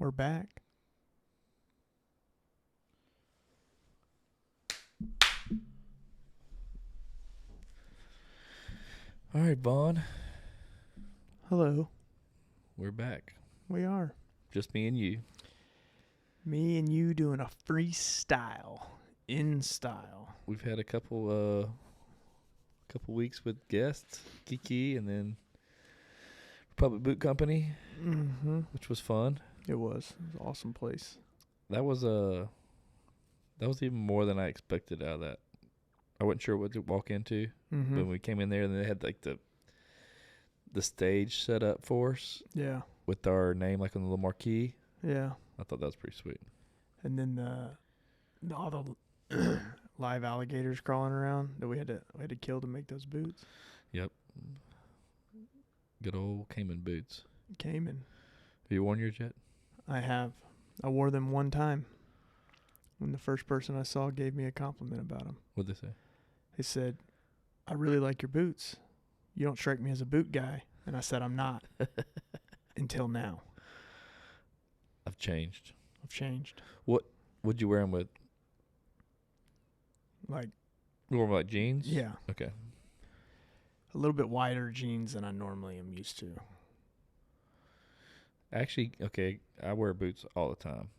We're back. All right, Vaughn. Hello. We're back. We are. Just me and you. Me and you doing a freestyle in style. We've had a couple weeks with guests, Kiki, and then Republic Boot Company, which was fun. It was an awesome place. That was even more than I expected out of that. I wasn't sure what to walk into, but when we came in there, and they had like the stage set up for us. Yeah. With our name like on the little marquee. Yeah. I thought that was pretty sweet. And then all the live alligators crawling around that we had to kill to make those boots. Yep. Good old Cayman boots. Cayman. Have you worn yours yet? I have. I wore them one time when the first person I saw gave me a compliment about them. What'd they say? They said, "I really like your boots. You don't strike me as a boot guy." And I said, "I'm not." Until now. I've changed. Would you wear them with? Like. You wore them like jeans? Yeah. Okay. A little bit wider jeans than I normally am used to. Actually, okay, I wear boots all the time.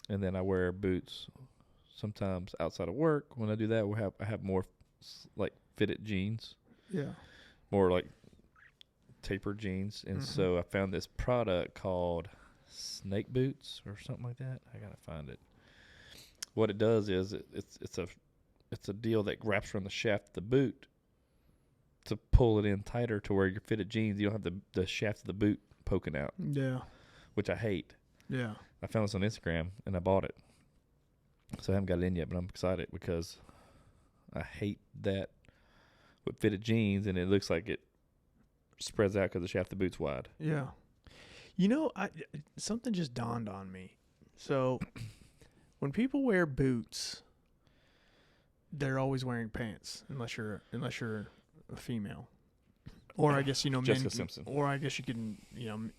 And then I wear boots sometimes outside of work. When I do that, I have more like fitted jeans. Yeah. More like tapered jeans. And so I found this product called snake boots or something like that. I got to find it. What it does is it's a deal that wraps around the shaft of the boot to pull it in tighter to where your fitted jeans, you don't have the shaft of the boot poking out. Yeah. Which I hate. Yeah. I found this on Instagram and I bought it. So I haven't got it in yet, but I'm excited because I hate that with fitted jeans and it looks like it spreads out because the shaft of the boot's wide. Yeah. You know, something just dawned on me. So when people wear boots, they're always wearing pants unless you're a female. Or I guess, Jessica men Simpson. Or I guess you can,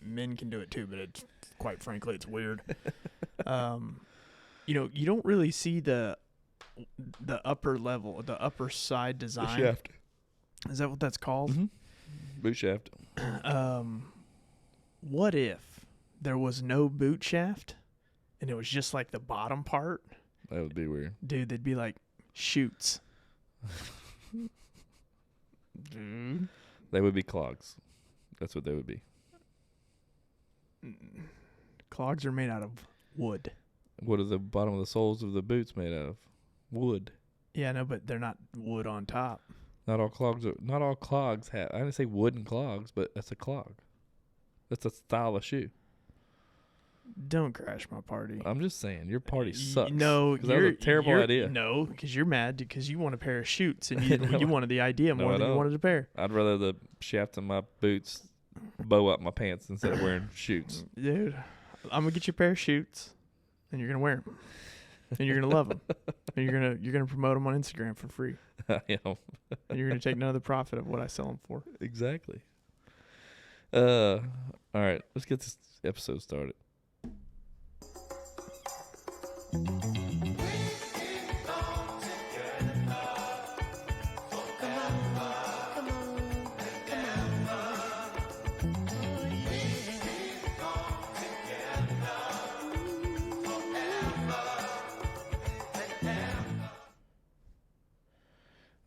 men can do it too, but it's quite frankly it's weird. You don't really see the upper level, the upper side design. The shaft. Is that what that's called? Mm-hmm. Boot shaft. What if there was no boot shaft and it was just like the bottom part? That would be weird. Dude, they'd be like chutes. Dude. They would be clogs. That's what they would be. Clogs are made out of wood. What are the bottom of the soles of the boots made out of? Wood. Yeah, no, but they're not wood on top. Not all clogs have. I didn't say wooden clogs, but that's a clog. That's a style of shoe. Don't crash my party. I'm just saying, your party sucks. No, that was a terrible idea. No, because you're mad because you want a pair of chutes and you wanted the idea more than you wanted a pair. I'd rather the shaft of my boots bow up my pants instead of wearing chutes. Dude, I'm gonna get you a pair of chutes, and you're gonna wear them, and you're gonna love them, and you're gonna promote them on Instagram for free. I am. And you're gonna take none of the profit of what I sell them for. Exactly. All right, let's get this episode started.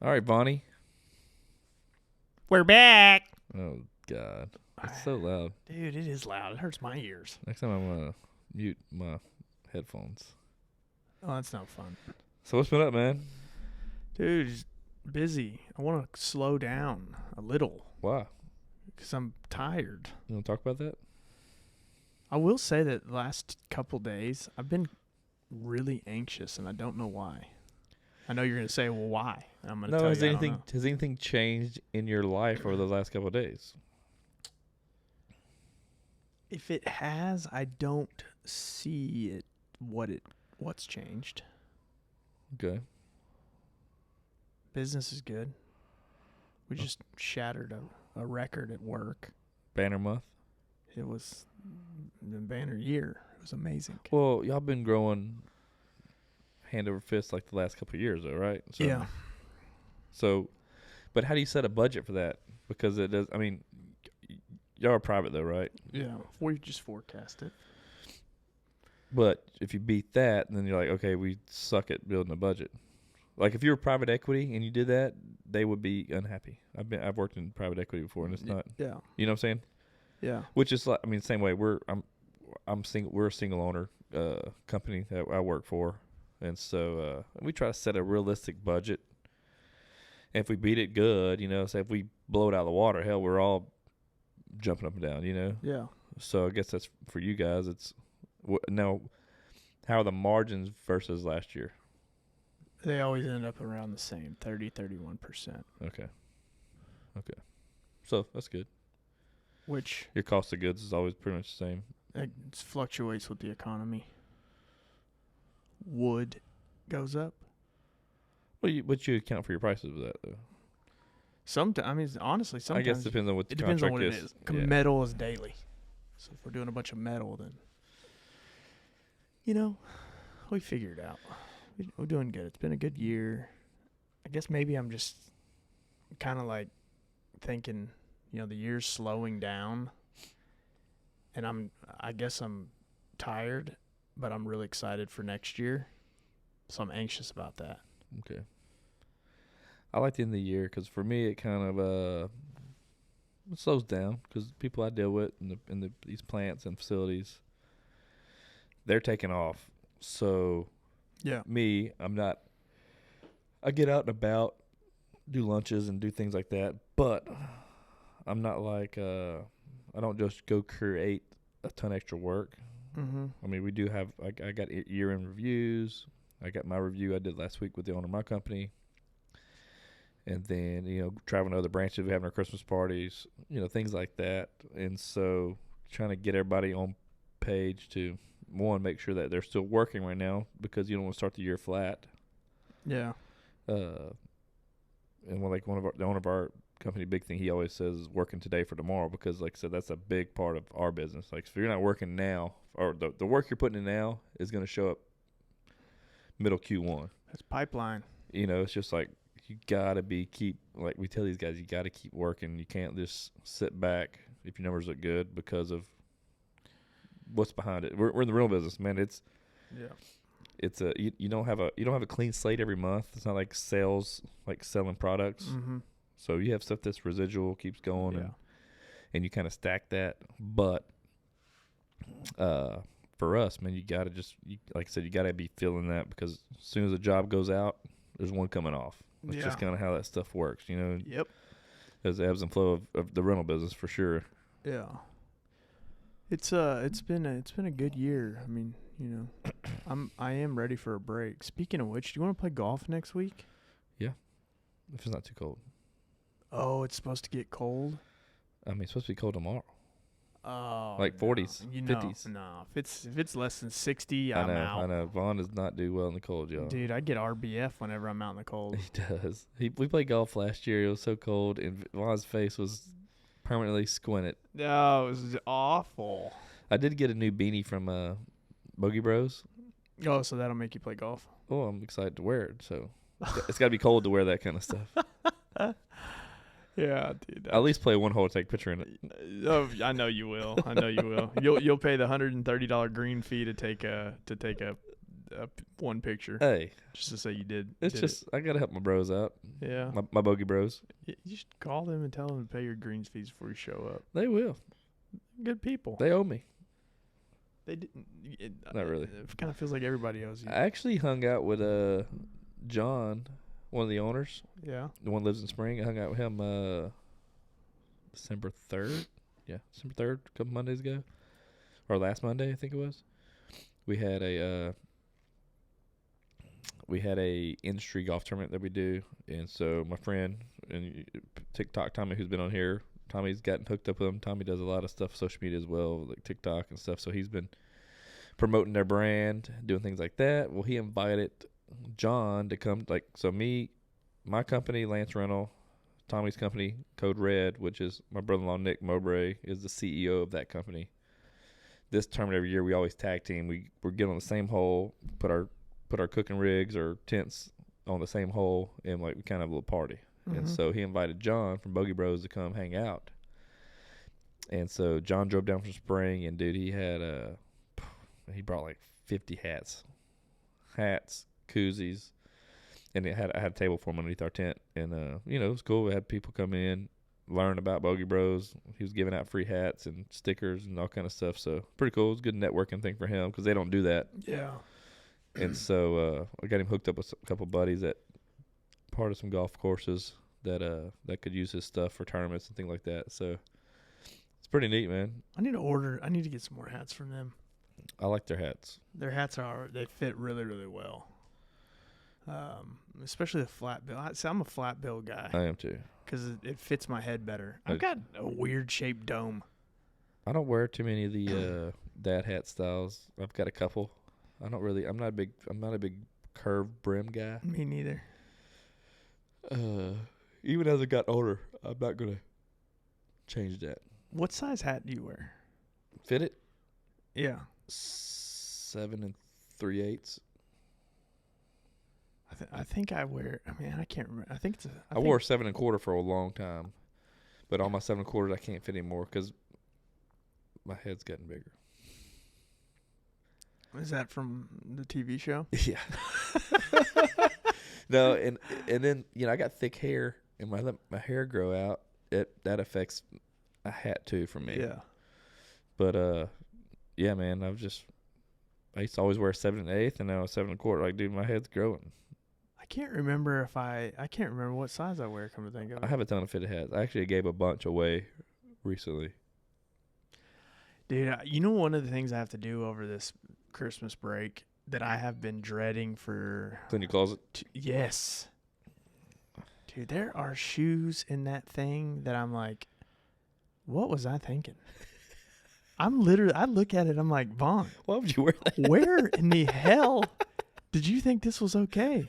All right, Bonnie. We're back. Oh, God. It's so loud. Dude, it is loud. It hurts my ears. Next time I'm going to mute my headphones. Oh, that's not fun. So what's been up, man? Dude, just busy. I want to slow down a little. Why? Because I'm tired. You want to talk about that? I will say that the last couple days, I've been really anxious, and I don't know why. I know you're going to say, well, why? And I'm going to tell you, has anything changed in your life over the last couple of days? If it has, I don't see it. What's changed? Okay. Business is good. We just shattered a record at work. Banner month? It was the banner year. It was amazing. Well, y'all been growing hand over fist like the last couple of years, though, right? So, Yeah. So, but how do you set a budget for that? Because it does. I mean, y'all are private though, right? Yeah. We just forecast it. But if you beat that, then you're like, okay, we suck at building a budget. Like if you were private equity and you did that, they would be unhappy. I've worked in private equity before, and it's not. Yeah. You know what I'm saying? Yeah. Which is like, I mean, same way. I'm single. We're a single owner company that I work for, and so we try to set a realistic budget. And if we beat it, good. You know, say if we blow it out of the water, hell, we're all jumping up and down. You know. Yeah. So I guess that's for you guys. It's now, how are the margins versus last year? They always end up around the same, 31%. Okay. So that's good. Which Your cost of goods is always pretty much the same. it fluctuates with the economy. Wood goes up. Well, but you account for your prices with that, though. I mean, honestly, I sometimes guess it depends on what the it depends on contract what it is. Yeah. Metal is daily. So if we're doing a bunch of metal, then, we figure it out. We're doing good. It's been a good year. I guess maybe I'm just kind of like thinking, the year's slowing down. And I guess I'm tired, but I'm really excited for next year. So I'm anxious about that. Okay. I like the end of the year because for me it kind of it slows down because people I deal with in these plants and facilities, they're taking off. So Yeah. me, I get out and about, do lunches and do things like that, but I'm not like I don't just go create a ton of extra work. Mm-hmm. I mean, we do have I got year-end reviews. I got my review I did last week with the owner of my company. And then, traveling to other branches, having our Christmas parties, things like that. And so trying to get everybody on page to, one, make sure that they're still working right now because you don't want to start the year flat. Yeah. And the owner of our company, big thing he always says is working today for tomorrow because, like I said, that's a big part of our business. Like, if you're not working now, or the work you're putting in now is going to show up middle Q1. That's pipeline. It's just like you got to like we tell these guys, you got to keep working. You can't just sit back if your numbers look good because of what's behind it. We're in the real business, man. It's you don't have a clean slate every month. It's not like sales, like selling products. Mm-hmm. So you have stuff that's residual, keeps going, and you kind of stack that. But for us, man, you got to like I said, you got to be feeling that because as soon as a job goes out, there's one coming off. That's just kind of how that stuff works, Yep. There's the ebbs and flow of the rental business for sure. Yeah. It's been a good year. I mean, I am ready for a break. Speaking of which, do you want to play golf next week? Yeah, if it's not too cold. Oh, it's supposed to get cold. I mean, it's supposed to be cold tomorrow. Oh, like 40s, 50s. No, if it's less than 60, I'm out. I know. Vaughn does not do well in the cold, y'all. Dude, I get RBF whenever I'm out in the cold. He does. We played golf last year. It was so cold, and Vaughn's face was permanently squinted. No, it was awful. I did get a new beanie from Bogey Bros. Oh, so that'll make you play golf? Oh, I'm excited to wear it. So it's got to be cold to wear that kind of stuff. Yeah, dude. I'll at least play one hole to take a picture in it. Oh, I know you will. You'll pay the $130 green fee to take a one picture. Hey, just to say you did. It's just I gotta help my bros out. Yeah, my Bogey Bros. You should call them and tell them to pay your greens fees before you show up. They will. Good people. They owe me. They didn't. Not really. It kind of feels like everybody owes you. I actually hung out with John, one of the owners. Yeah. The one that lives in Spring. I hung out with him December 3rd. Yeah, December 3rd, a couple Mondays ago. Or last Monday, I think it was. We had a industry golf tournament that we do. And so my friend and TikTok Tommy, who's been on here, Tommy's gotten hooked up with him. Tommy does a lot of stuff, social media as well, like TikTok and stuff. So he's been promoting their brand, doing things like that. Well, he invited John to come, my company, Lance Rental, Tommy's company, Code Red, which is my brother-in-law, Nick Mowbray, is the CEO of that company, this tournament every year, we always tag team. We get on the same hole, put our cooking rigs or tents on the same hole, and like we kind of have a little party. Mm-hmm. And so he invited John from Bogey Bros to come hang out. And so John drove down from Spring, and dude, he brought like 50 hats, koozies, and I had a table for him underneath our tent, and it was cool. We had people come in, learn about Bogey Bros. He was giving out free hats and stickers and all kind of stuff. So pretty cool. It was a good networking thing for him because they don't do that. Yeah. And so I got him hooked up with a couple buddies that part of some golf courses that could use his stuff for tournaments and things like that. So it's pretty neat, man. I need to get some more hats from them. I like their hats. Their hats they fit really, really well. Especially the flat bill. I'm a flat bill guy. I am too. Because it fits my head better. I've got a weird shaped dome. I don't wear too many of the dad hat styles. I've got a couple. I'm not a big curved brim guy. Me neither. Even as I got older, I'm not gonna change that. What size hat do you wear? Fit it? Yeah. 7 3/8. I think I wear. I mean, I can't remember. I think it's I wore 7 1/4 for a long time, but all my 7 1/4 I can't fit anymore because my head's gotten bigger. Is that from the TV show? Yeah. No, and then I got thick hair, and when I let my hair grow out, that affects a hat too for me. Yeah. But yeah, man, I used to always wear 7 1/8, and now 7 1/4. Like, dude, my head's growing. I can't remember what size I wear. Come to think of it, I have a ton of fitted hats. I actually gave a bunch away recently. Dude, one of the things I have to do over this Christmas break that I have been dreading for. Clean your closet. Yes. Dude, there are shoes in that thing that I'm like, what was I thinking? I look at it, I'm like, Vaughn, why would you wear that? Where in the hell did you think this was okay?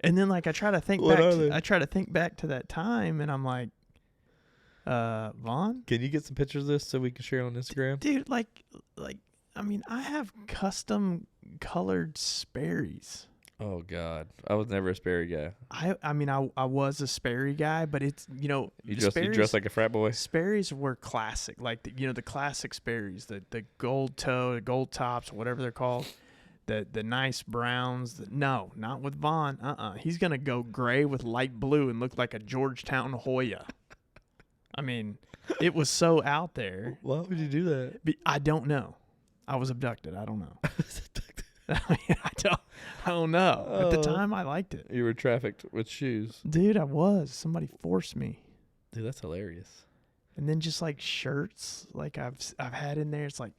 And then like I try to think back to that time, and I'm like, Vaughn, can you get some pictures of this so we can share on Instagram? Dude, I mean, I have custom colored Sperry's. Oh God, I was never a Sperry guy. I mean, I was a Sperry guy, but it's you dress like a frat boy. Sperry's were classic, like the classic Sperry's, the gold toe, the gold tops, whatever they're called, the nice browns. No, not with Vaughn. He's gonna go gray with light blue and look like a Georgetown Hoya. I mean, it was so out there. Why would you do that? I don't know. I was abducted. I don't know. I mean, I don't know. At the time, I liked it. You were trafficked with shoes. Dude, I was. Somebody forced me. Dude, that's hilarious. And then just like shirts, like I've had in there. It's like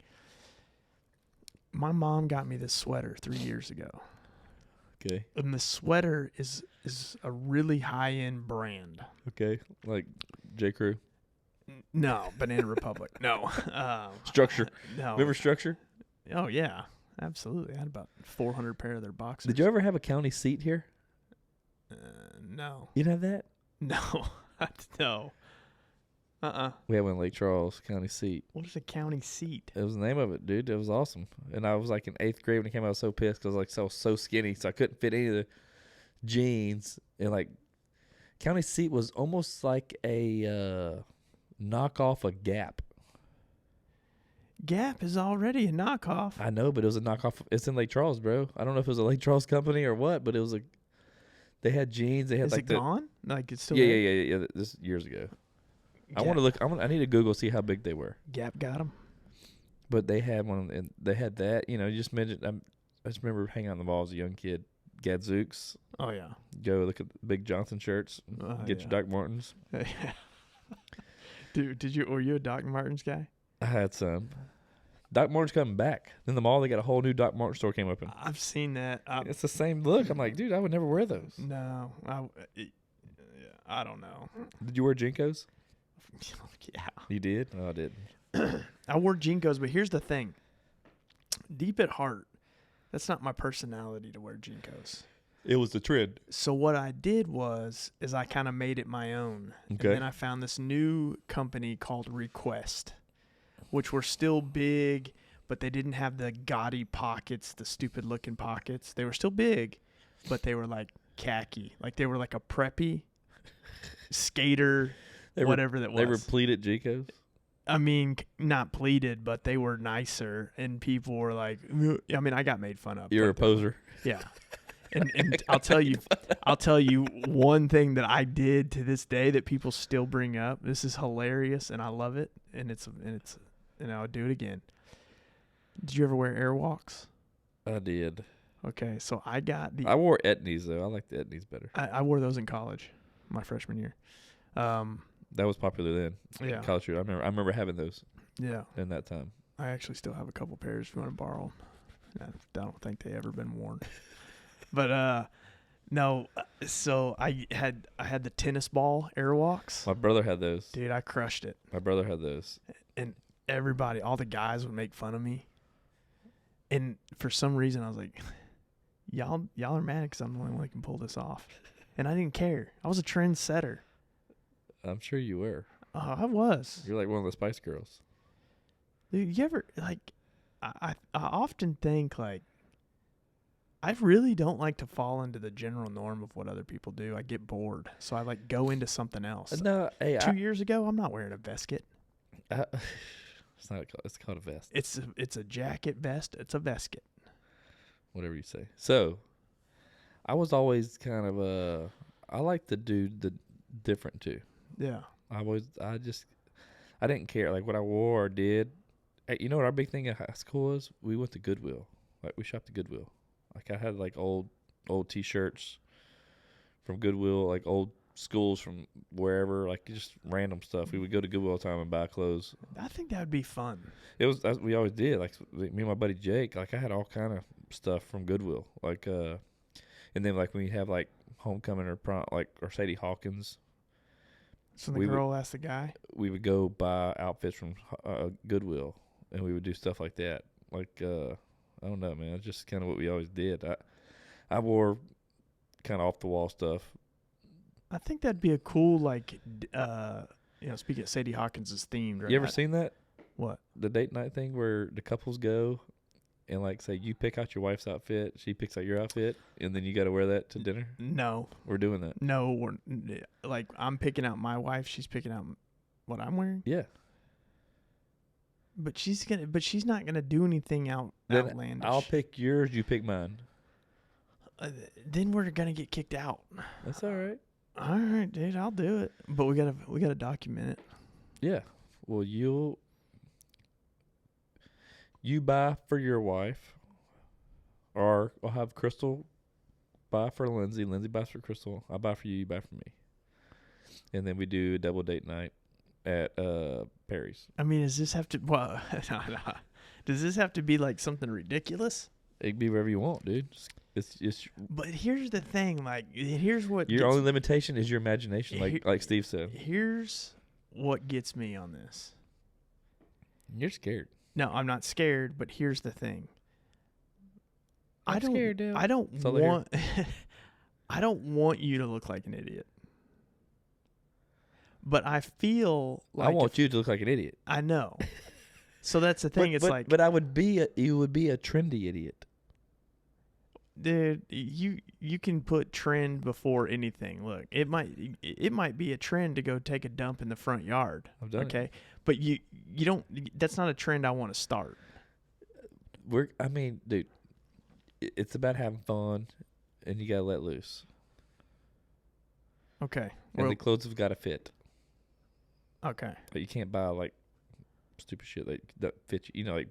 my mom got me this sweater 3 years ago. Okay. And the sweater is a really high end brand. Okay, like J. Crew. No, Banana Republic. No. Structure. No. Remember Structure? Oh yeah, absolutely. I had about 400 pair of their boxers. Did you ever have a county seat here? No. You didn't have that? No. No. We had one in Lake Charles, county seat. What is a county seat? It was the name of it, dude. It was awesome. And I was like in 8th grade when it came out. I was so pissed because I was like so skinny, so I couldn't fit any of the jeans. And like county seat was almost like a knockoff of Gap. Gap is already a knockoff. I know, but it was a knockoff. It's in Lake Charles, bro. I don't know if it was a Lake Charles company or what, but it was they had jeans. They had is like it gone? Like it's still yeah. This years ago. Gap. I want to look. I need to Google see how big they were. Gap got them. But they had one, and they had that. You just mentioned. I just remember hanging out in the mall as a young kid. Gadzooks. Oh yeah. Go look at the Big Johnson shirts. Get your Doc Martens. Yeah. Dude, were you a Doc Martens guy? I had some. Doc Martens coming back. Then the mall, they got a whole new Doc Martens store came open. I've seen that. It's the same look. I'm like, dude, I would never wear those. No, I don't know. Did you wear JNCOS? Yeah. You did? No, I didn't. I wore JNCOS, but here's the thing. Deep at heart, that's not my personality to wear JNCOS. It was the trend. So what I did is I kind of made it my own. Okay. And then I found this new company called Request, which were still big, but they didn't have the gaudy pockets, the stupid looking pockets. They were still big, but they were like khaki. Like they were like a preppy skater, whatever that was. They were pleated JNCOS? I mean, not pleated, but they were nicer, and people were like, I mean, I got made fun of. You're a poser. Yeah. And I'll tell you one thing that I did to this day that people still bring up. This is hilarious, and I love it, and I'll do it again. Did you ever wear Airwalks? I did. Okay, so I wore Etnies though. I like the Etnies better. I wore those in college, my freshman year. That was popular then. Yeah. College shoe. I remember having those. Yeah. In that time. I actually still have a couple pairs if you want to borrow them. I don't think they ever been worn. But no, so I had the tennis ball Airwalks. My brother had those. Dude, I crushed it. My brother had those. And all the guys would make fun of me. And for some reason I was like, y'all are mad because I'm the only one that can pull this off. And I didn't care. I was a trendsetter. I'm sure you were. I was. You're like one of the Spice Girls. Dude, you ever, like, I often think, like, I really don't like to fall into the general norm of what other people do. I get bored. So I, like, go into something else. No, hey, 2 years ago, I'm not wearing a vesket. It's called a vest. It's a jacket vest. It's a vesket. Whatever you say. So, I was always kind of I like to do the different too. Yeah. I didn't care like what I wore or did. You know what our big thing at high school was? We went to Goodwill. Like we shopped at Goodwill. Like I had like old T-shirts from Goodwill, like old schools from wherever, like just random stuff. We would go to Goodwill all the time and buy clothes. I think that would be fun. We always did. Like me and my buddy Jake, like I had all kind of stuff from Goodwill. Like and then like when you have like homecoming or prom, like or Sadie Hawkins. So the girl asked the guy? We would go buy outfits from Goodwill, and we would do stuff like that. Like, I don't know, man. It's just kind of what we always did. I wore kind of off-the-wall stuff. I think that'd be a cool, like, speaking of Sadie Hawkins is themed. Right? You ever seen that? What? The date night thing where the couples go and, like, say you pick out your wife's outfit, she picks out your outfit, and then you got to wear that to dinner? No. We're doing that. No, like I'm picking out my wife, she's picking out what I'm wearing. Yeah. But she's not gonna do anything outlandish. I'll pick yours, you pick mine. Then we're gonna get kicked out. That's all right. All right, dude, I'll do it. But we gotta document it. Yeah. Well, you buy for your wife, or I'll have Crystal buy for Lindsay. Lindsay buys for Crystal. I buy for you. You buy for me. And then we do a double date night at Perry's. I mean, does this have to? Well, does this have to be like something ridiculous? It can be wherever you want, dude. It's. But here's the thing. Like, here's what your only limitation is your imagination. Like Steve said. Here's what gets me on this. You're scared. No, I'm not scared. But here's the thing. I'm scared, dude. I don't want. I don't want you to look like an idiot. But I feel like I want you to look like an idiot. I know. So that's the thing. But I would be you would be a trendy idiot. Dude, you can put trend before anything. Look, it might be a trend to go take a dump in the front yard. I've done okay, but you don't. That's not a trend I want to start. Dude, it's about having fun, and you gotta let loose. Okay, and the clothes have got to fit. Okay, but you can't buy like stupid shit that fits you. You know, like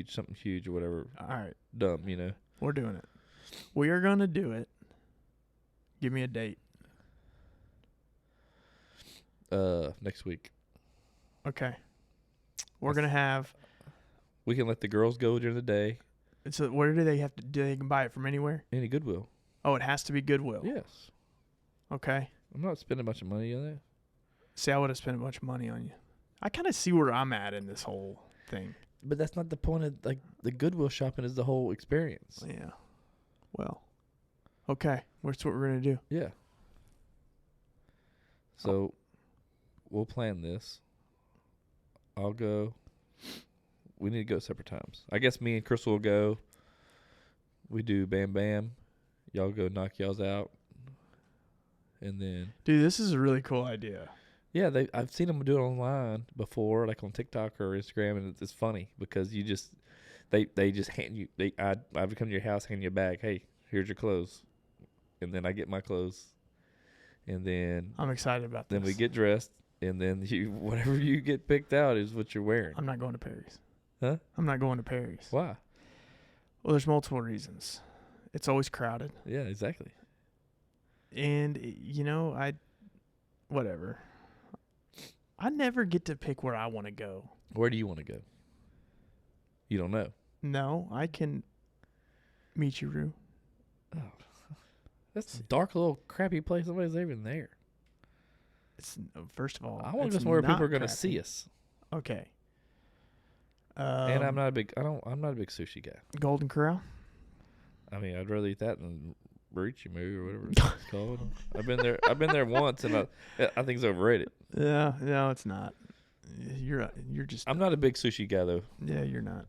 something huge or whatever. All right, dumb. You know, we're doing it. We are gonna do it. Give me a date. Next week. Okay. We're gonna have. We can let the girls go during the day. So where do they have to? Do they can buy it from anywhere? Any Goodwill. Oh, it has to be Goodwill. Yes. Okay. I'm not spending a bunch of money on that. See, I would have spent a bunch of money on you. I kind of see where I'm at in this whole thing. But that's not the point of like the Goodwill shopping is the whole experience. Yeah. Well. Okay. That's what we're gonna do. Yeah. So, we'll plan this. I'll go we need to go separate times. I guess me and Crystal will go. We do Bam Bam. Y'all go knock y'all's out. And then, Dude, this is a really cool idea. yeah, I've seen them do it online before, like on TikTok or Instagram, and it's funny because you just they just hand you I would come to your house, hand you a bag. Hey, here's your clothes, and then I get my clothes, and then I'm excited about this. we get dressed, and then you whatever you get picked out is what you're wearing. I'm not going to Perry's. Huh? I'm not going to Perry's. Why? Well, there's multiple reasons. It's always crowded. Yeah, exactly. And, whatever. I never get to pick where I want to go. Where do you want to go? You don't know. No, I can meet you, Rue. Oh, that's a dark little crappy place. Nobody's even there. It's First of all, I want it's to just where not people are going to crappy. see us. Okay. And I'm not a big sushi guy. Golden Corral. I mean, I'd rather eat that than Burrito Moo or whatever it's called. I've been there once, and I think it's overrated. Yeah, no, it's not. You're just. I'm not a big sushi guy though. Yeah, you're not.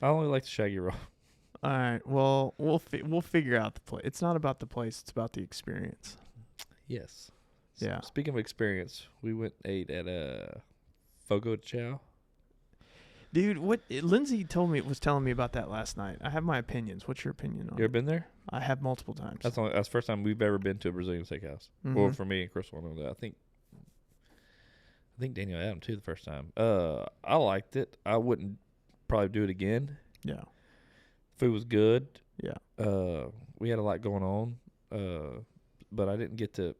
I only like the shaggy roll. All right. Well, we'll figure out the place. It's not about the place. It's about the experience. Yes. Yeah. Speaking of experience, we ate at Fogo de Chao. Dude, Lindsay was telling me about that last night. I have my opinions. What's your opinion on You ever it? been there? I have multiple times. That's the first time we've ever been to a Brazilian steakhouse. Well, for me and Crystal, I know that. I think Daniel Adam too the first time. I liked it. I wouldn't probably do it again. Yeah. Food was good. Yeah. We had a lot going on. But I didn't get to.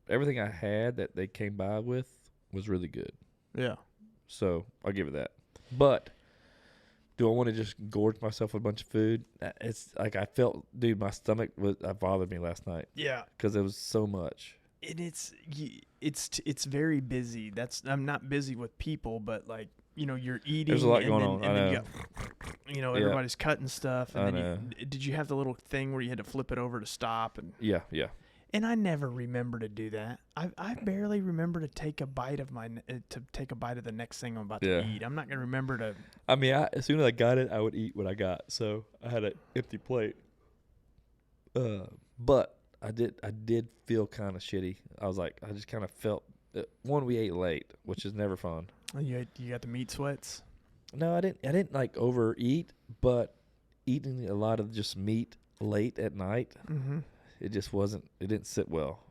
Everything I had that they came by with was really good. Yeah. So I'll give it that. But do I want to just gorge myself with a bunch of food? It's like I felt, dude, my stomach bothered me last night. Yeah. Because it was so much. And it's very busy. I'm not busy with people, but like, you're eating. There's a lot going on. And I then know. you got, everybody's cutting stuff. And I then know. Did you have the little thing where you had to flip it over to stop? And Yeah. And I never remember to do that. I barely remember to take a bite of the next thing I'm about to eat. I'm not gonna remember to. I mean, as soon as I got it, I would eat what I got. So I had an empty plate. But I did feel kind of shitty. I was like, I just kind of felt. One, we ate late, which is never fun. You got the meat sweats. No, I didn't like overeat, but eating a lot of just meat late at night. Mm-hmm. It just wasn't. It didn't sit well.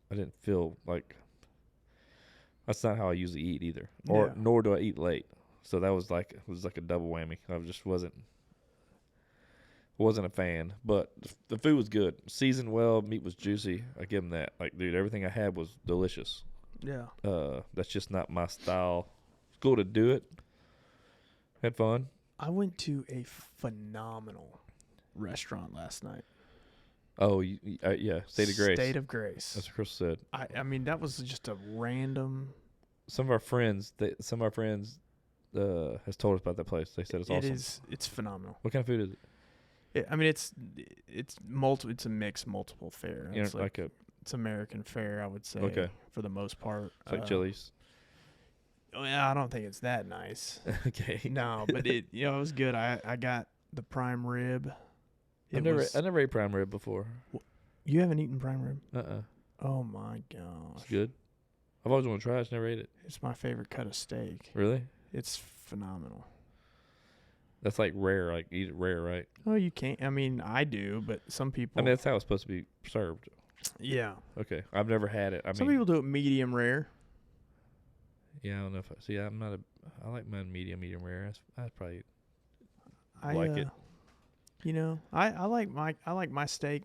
I didn't feel like. That's not how I usually eat either, nor do I eat late. So that was like a double whammy. I just wasn't a fan. But the food was good, seasoned well. Meat was juicy. I give them that. Like, dude, everything I had was delicious. Yeah. That's just not my style. It's cool to do it. Had fun. I went to a phenomenal restaurant last night. Oh, yeah. State of Grace. State of Grace. That's what Chris said. I mean, that was just a random. Some of our friends has told us about that place. They said it's awesome. It's phenomenal. What kind of food is it? I mean, it's a mixed multiple fare. It's it's American fare, I would say. Okay. For the most part. It's like Chili's. I don't think it's that nice. Okay. No, but it was good. I got the prime rib. I never ate prime rib before. You haven't eaten prime rib? Oh my gosh. It's good. I've always wanted to try it. I just never ate it. It's my favorite cut of steak. Really? It's phenomenal. That's like rare. Like, eat it rare, right? Oh, you can't. I mean, I do, but some people. I mean, that's how it's supposed to be served. Yeah. Okay. I've never had it. Some people do it medium rare. Yeah, I don't know if I like mine medium rare. That's probably like it. I like my steak.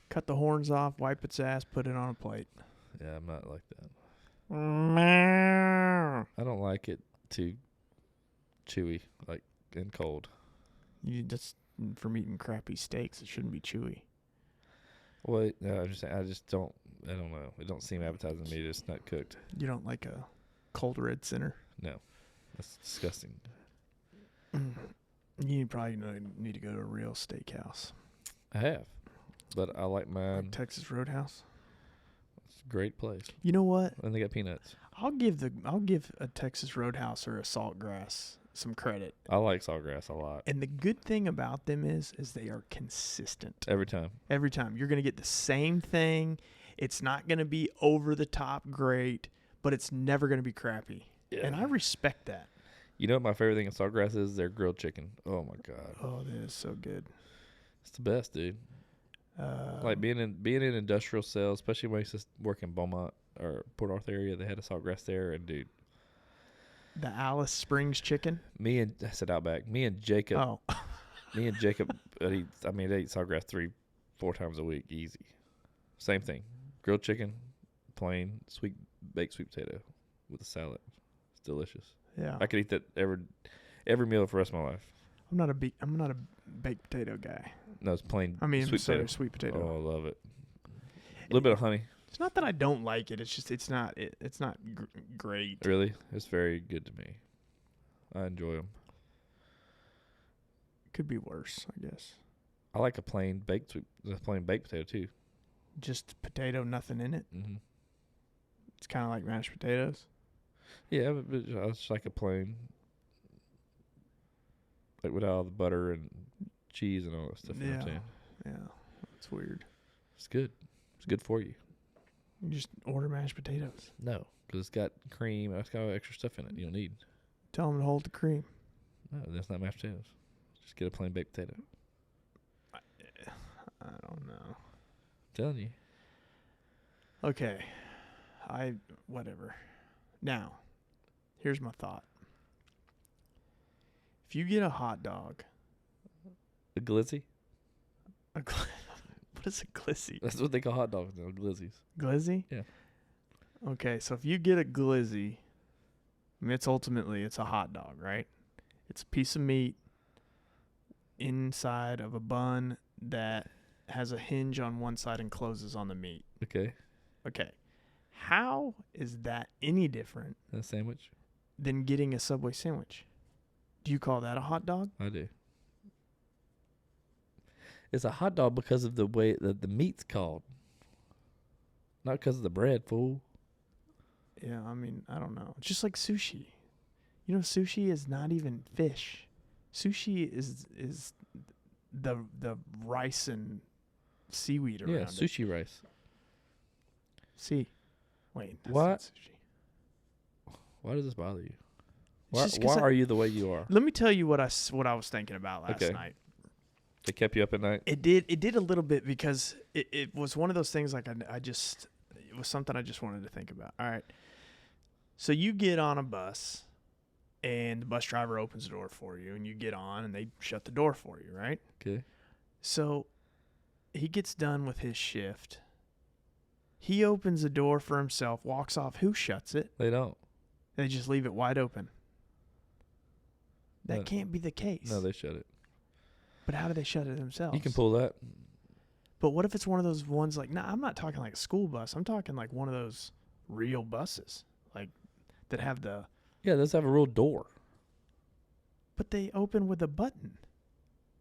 Cut the horns off, wipe its ass, put it on a plate. Yeah, I'm not like that. I I don't like it too chewy, like, and cold. From eating crappy steaks, it shouldn't be chewy. Well, no, I just don't. I don't know. It don't seem appetizing to me. It's not cooked. You don't like a cold red center? No, that's disgusting. You probably need to go to a real steakhouse. I have, but I like mine. Like Texas Roadhouse. It's a great place. You know what? And they got peanuts. I'll give a Texas Roadhouse or a Saltgrass some credit. I like Saltgrass a lot. And the good thing about them is they are consistent. Every time. Every time. You're going to get the same thing. It's not going to be over the top great, but it's never going to be crappy. Yeah. And I respect that. You know what my favorite thing in Saltgrass is? Their grilled chicken. Oh, my God. Oh, that is so good. It's the best, dude. Like being in industrial sales, especially when I used to work in Beaumont or Port Arthur area, they had a Saltgrass there, and dude, the Alice Springs chicken. I said Outback. Me and Jacob ate Saltgrass 3-4 times a week, easy. Same thing, grilled chicken, plain baked sweet potato with a salad. It's delicious. Yeah, I could eat that every meal for the rest of my life. I'm not a baked potato guy. No, it's plain. Sweet potato. Oh, I love it. A little bit of honey. It's not that I don't like it. It's just it's not great. Really, it's very good to me. I enjoy them. Could be worse, I guess. I like a plain baked potato too. Just potato, nothing in it. Mm-hmm. It's kind of like mashed potatoes. Yeah, but it's like a plain, like without all the butter and cheese and all that stuff. You know what I'm saying? Yeah, that's weird. It's good. It's good for you. You just order mashed potatoes. No, because it's got cream. It's got extra stuff in it you don't need. Tell them to hold the cream. No, that's not mashed potatoes. Just get a plain baked potato. I don't know. I'm telling you. Okay. Whatever. Now, here's my thought. If you get a hot dog. A glizzy? What is a glizzy? That's what they call hot dogs now, glizzies. Glizzy? Yeah. Okay, so if you get a glizzy, it's a hot dog, right? It's a piece of meat inside of a bun that has a hinge on one side and closes on the meat. Okay. How is that any different A sandwich? than getting a Subway sandwich? Do you call that a hot dog? I do. It's a hot dog because of the way that the meat's called. Not because of the bread, fool. Yeah, I don't know. It's just like sushi. You know, sushi is not even fish. Sushi is the rice and seaweed around it. Yeah, sushi rice. Wait, that's What? not sushi. Why does this bother you? Just Why 'cause are you the way you are? Let me tell you what I was thinking about last night. It kept you up at night? It did a little bit because it was one of those things like it was something I just wanted to think about. All right. So you get on a bus and the bus driver opens the door for you and you get on and they shut the door for you, right? Okay. So he gets done with his shift. He opens the door for himself, walks off. Who shuts it? They don't. They just leave it wide open. That No. can't be the case. No, they shut it. But how do they shut it themselves? You can pull that. But what if it's one of those ones like, I'm not talking like a school bus. I'm talking like one of those real buses, like that have the. Yeah, those have a real door. But they open with a button.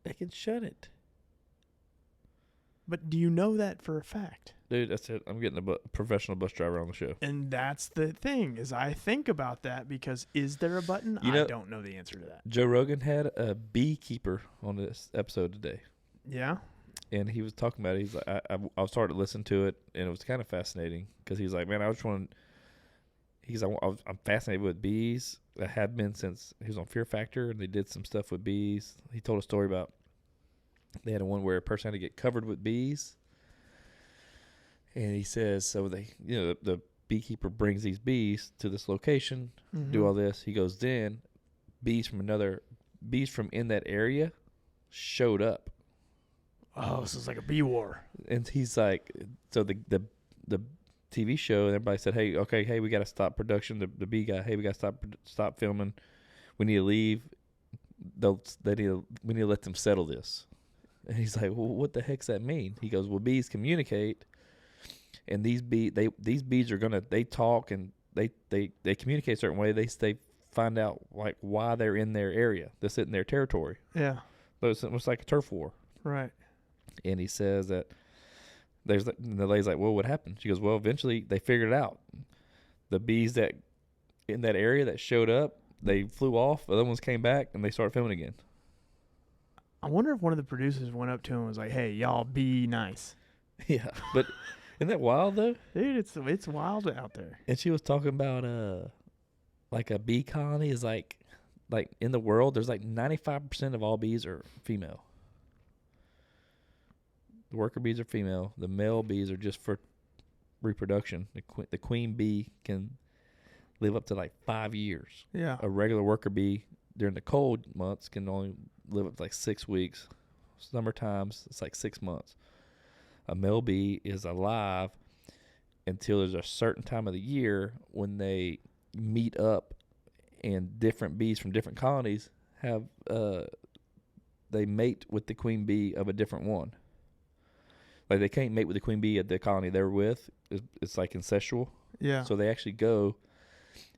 They can shut it. But do you know that for a fact? Dude, that's it. I'm getting a professional bus driver on the show. And that's the thing is I think about that because is there a button? I don't know the answer to that. Joe Rogan had a beekeeper on this episode today. Yeah? And he was talking about it. He's like, I started to listen to it, and it was kind of fascinating because he's like, man, I'm fascinated with bees. I had been since he was on Fear Factor, and they did some stuff with bees. He told a story about they had one where a person had to get covered with bees. And he says, so the beekeeper brings these bees to this location, do all this. He goes, then bees from in that area showed up. Oh, so it's like a bee war. And he's like, so the TV show, and everybody said, hey, we got to stop production. The bee guy, hey, we got to stop filming. We need to leave. We need to let them settle this. And he's like, well, what the heck's that mean? He goes, well, bees communicate. And these bees are they talk and they communicate a certain way. They find out like why they're in their area. They're sitting in their territory. Yeah. So it's like a turf war. Right. And he says that the lady's like, well, what happened? She goes, well, eventually they figured it out. The bees that in that area that showed up, they flew off. The other ones came back, and they started filming again. I wonder if one of the producers went up to him and was like, "Hey, y'all, be nice." Yeah, but isn't that wild though? Dude, it's wild out there. And she was talking about like a bee colony is like in the world, there's like 95% of all bees are female. The worker bees are female. The male bees are just for reproduction. The queen bee can live up to like 5 years. Yeah. A regular worker bee during the cold months can only live up to like 6 weeks. Summer times, it's like 6 months. A male bee is alive until there's a certain time of the year when they meet up, and different bees from different colonies have they mate with the queen bee of a different one. Like they can't mate with the queen bee at the colony they're with. It's like incestual. Yeah. So they actually go,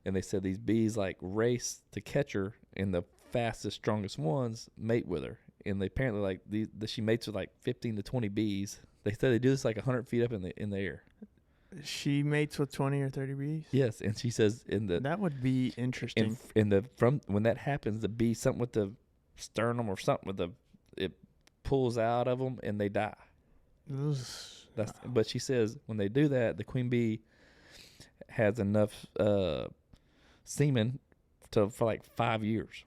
and they said these bees like race to catch her, and the fastest, strongest ones mate with her. And they apparently like she mates with like 15 to 20 bees. They said they do this like 100 feet up in the air. She mates with 20 or 30 bees? Yes, and she says that would be interesting. From when that happens, the bee, something with the sternum or something it pulls out of them and they die. But she says when they do that, the queen bee has enough semen for like 5 years,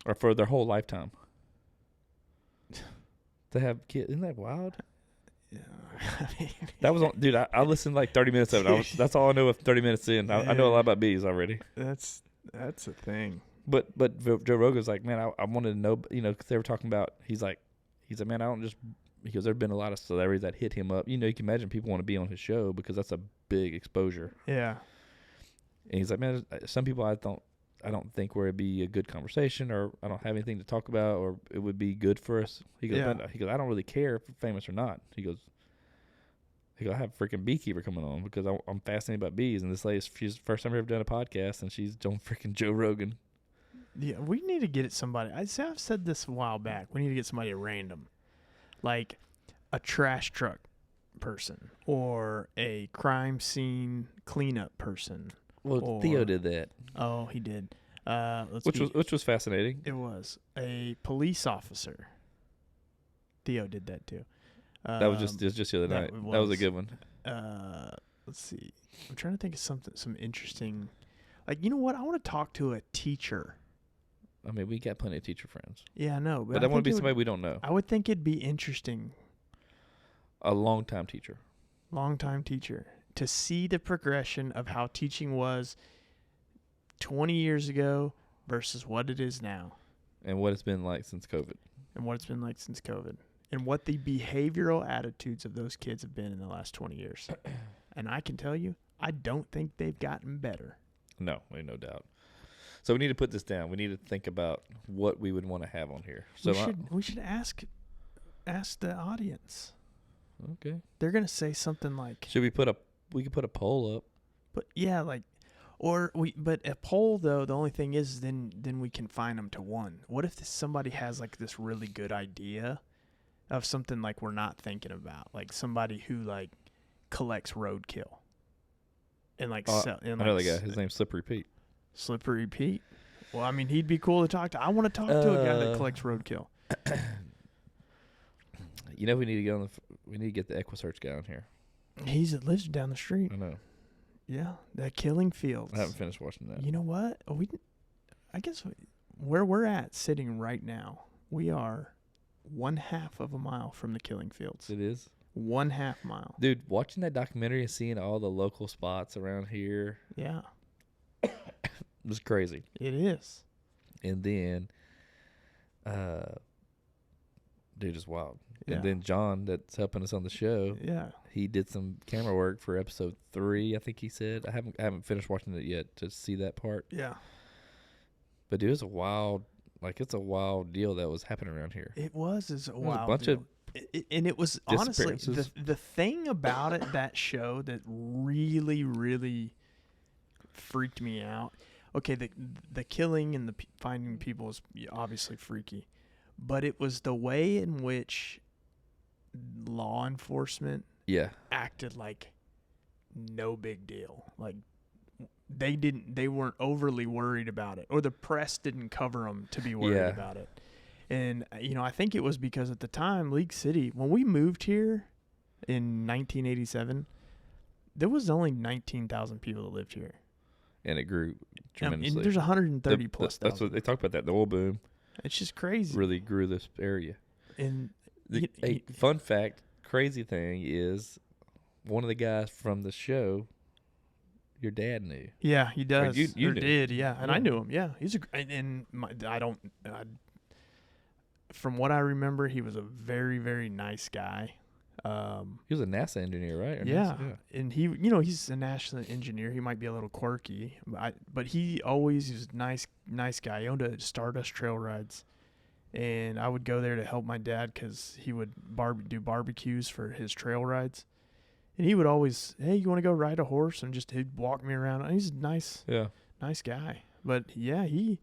or for their whole lifetime. To have kids, isn't that wild? Yeah. That was on, dude. I listened like 30 minutes of it. That's all I know. With 30 minutes in, I know a lot about bees already. That's a thing. But Joe Rogan's like, man, I wanted to know, because they were talking about. He's like, man, I don't just, because there've been a lot of celebrities that hit him up. You can imagine people want to be on his show because that's a big exposure. Yeah. And he's like, man, some people I don't think where it'd be a good conversation, or I don't have anything to talk about, or it would be good for us. He goes, I don't really care if we're famous or not. He goes, I have a freaking beekeeper coming on because I'm fascinated about bees. And this lady, she's the first time I've ever done a podcast, and she's on freaking Joe Rogan. Yeah, we need to get somebody. I've said this a while back. We need to get somebody at random, like a trash truck person or a crime scene cleanup person. Well, Theo did that. Oh, he did. Which was fascinating. It was a police officer. Theo did that too. That was just the other night. That was a good one. Let's see. I'm trying to think of some interesting. Like, you know what? I want to talk to a teacher. I mean, we got plenty of teacher friends. Yeah, I know. But I want to be somebody we don't know. I would think it'd be interesting. A long-time teacher. Long-time teacher. To see the progression of how teaching was 20 years ago versus what it is now. And what it's been like since COVID. And what the behavioral attitudes of those kids have been in the last 20 years. And I can tell you, I don't think they've gotten better. No, no doubt. So we need to put this down. We need to think about what we would want to have on here. So we should ask the audience. Okay. They're going to say something like, we could put a poll up. But yeah, but a poll though, the only thing is then we confine them to one. What if somebody has like this really good idea of something like we're not thinking about, like somebody who like collects roadkill and like sell. And I know the guy. His name's Slippery Pete. Slippery Pete. Well, I mean, he'd be cool to talk to. I want to talk to a guy that collects roadkill. We need to we need to get the EquiSearch guy on here. He lives down the street. I know. Yeah, the Killing Fields. I haven't finished watching that. You know what? I guess where we're at sitting right now, we are 1/2 of a mile from the Killing Fields. It is 1/2 mile. Dude, watching that documentary and seeing all the local spots around here. Yeah. It was crazy. It is. And then, dude, it's wild. Yeah. And then John, that's helping us on the show. Yeah. He did some camera work for episode 3. I think he said. I haven't finished watching it yet to see that part. Yeah. But dude, it's a wild deal that was happening around here. It was. It's a wild. A bunch of. And it was honestly the thing about it, that show that really, really freaked me out. Okay, the killing and the finding people is obviously freaky, but it was the way in which law enforcement Yeah. acted like no big deal. Like they weren't overly worried about it, or the press didn't cover them to be worried about it. And I think it was because at the time, League City, when we moved here in 1987, there was only 19,000 people that lived here. And it grew tremendously. And there's 130 plus thousand. That's what they talk about, that the oil boom. It's just crazy. Really grew this area. And fun fact, crazy thing is, one of the guys from the show, your dad knew. Yeah, he does. You or knew. did, yeah. And I knew him, yeah. From what I remember, he was a very, very nice guy. He was a NASA engineer, right? Or Yeah. NASA? And he's a national engineer. He might be a little quirky, but he was a nice guy. He owned a Stardust Trail Rides. And I would go there to help my dad because he would do barbecues for his trail rides. And he would always, hey, you want to go ride a horse? And he'd walk me around. He's a nice guy. But yeah, he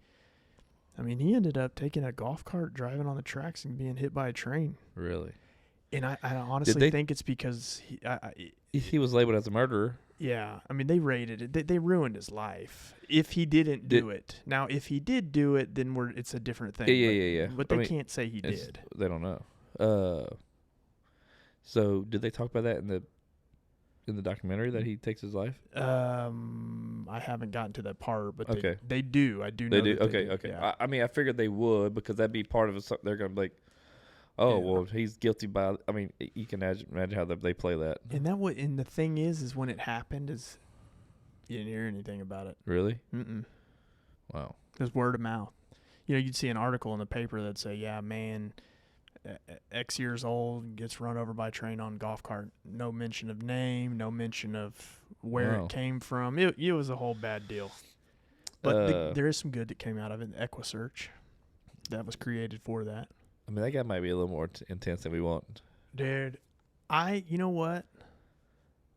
ended up taking a golf cart, driving on the tracks, and being hit by a train. Really? And I honestly think it's because he was labeled as a murderer. Yeah, I mean, they raided it. They ruined his life if he didn't do it. Now, if he did do it, then it's a different thing. Yeah. But they can't say he did. They don't know. So did they talk about that in the documentary, that he takes his life? I haven't gotten to that part, but okay. They do. I do know. They do. That Okay. They do. Okay. Yeah. I figured they would, because that'd be part of it. They're gonna be like, oh, well, he's guilty by. I mean, you can imagine how they play that. And the thing is when it happened, is you didn't hear anything about it. Really? Mm-mm. Wow. It was word of mouth. You'd see an article in the paper that'd say, yeah, man, X years old, gets run over by a train on golf cart. No mention of name, no mention of where it came from. It was a whole bad deal. But there is some good that came out of it. EquiSearch, that was created for that. I mean, that guy might be a little more intense than we want. Dude, you know what?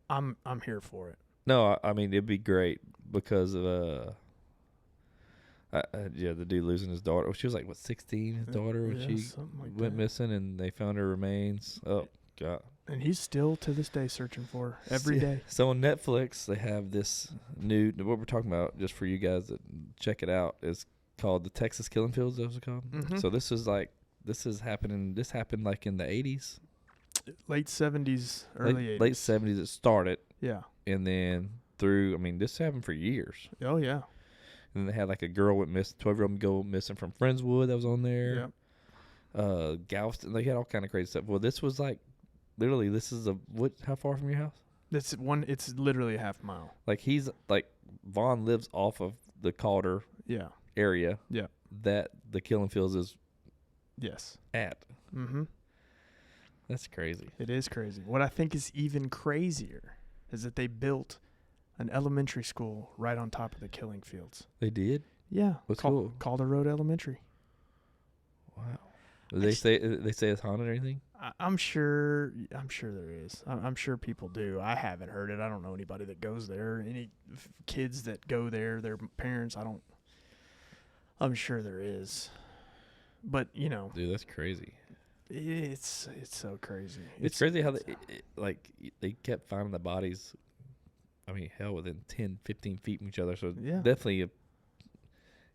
I'm here for it. No, I mean, it'd be great because of the dude losing his daughter. She was like, 16? His daughter when she went missing, and they found her remains. Oh God! And he's still to this day searching for her every day. So on Netflix, they have this new. What we're talking about, just for you guys that check it out, is called the Texas Killing Fields. That's what it's called. Mm-hmm. So this is happening. This happened like in the 80s, late 70s, early 80s. Late 70s. It started. Yeah. And then through, I mean, this happened for years. Oh yeah. And then they had like a girl went missing, 12-year-old girl missing from Friendswood that was on there. Yeah. Galveston. They had all kind of crazy stuff. Well, this was like, literally, this is how far from your house? It's literally a half mile. Like Vaughn lives off of the Calder area. Yeah. That the Killing Fields is. Yes. At. Mm-hmm. That's crazy. It is crazy. What I think is even crazier is that they built an elementary school right on top of the Killing Fields. They did? Yeah. What's cool? Calder Road Elementary. Wow. They say it's haunted or anything? I'm sure there is. I'm sure people do. I haven't heard it. I don't know anybody that goes there. Any kids that go there, their parents, I'm sure there is. But, Dude, that's crazy. It's so crazy. It's crazy how they kept finding the bodies, I mean, hell, within 10, 15 feet from each other. So definitely it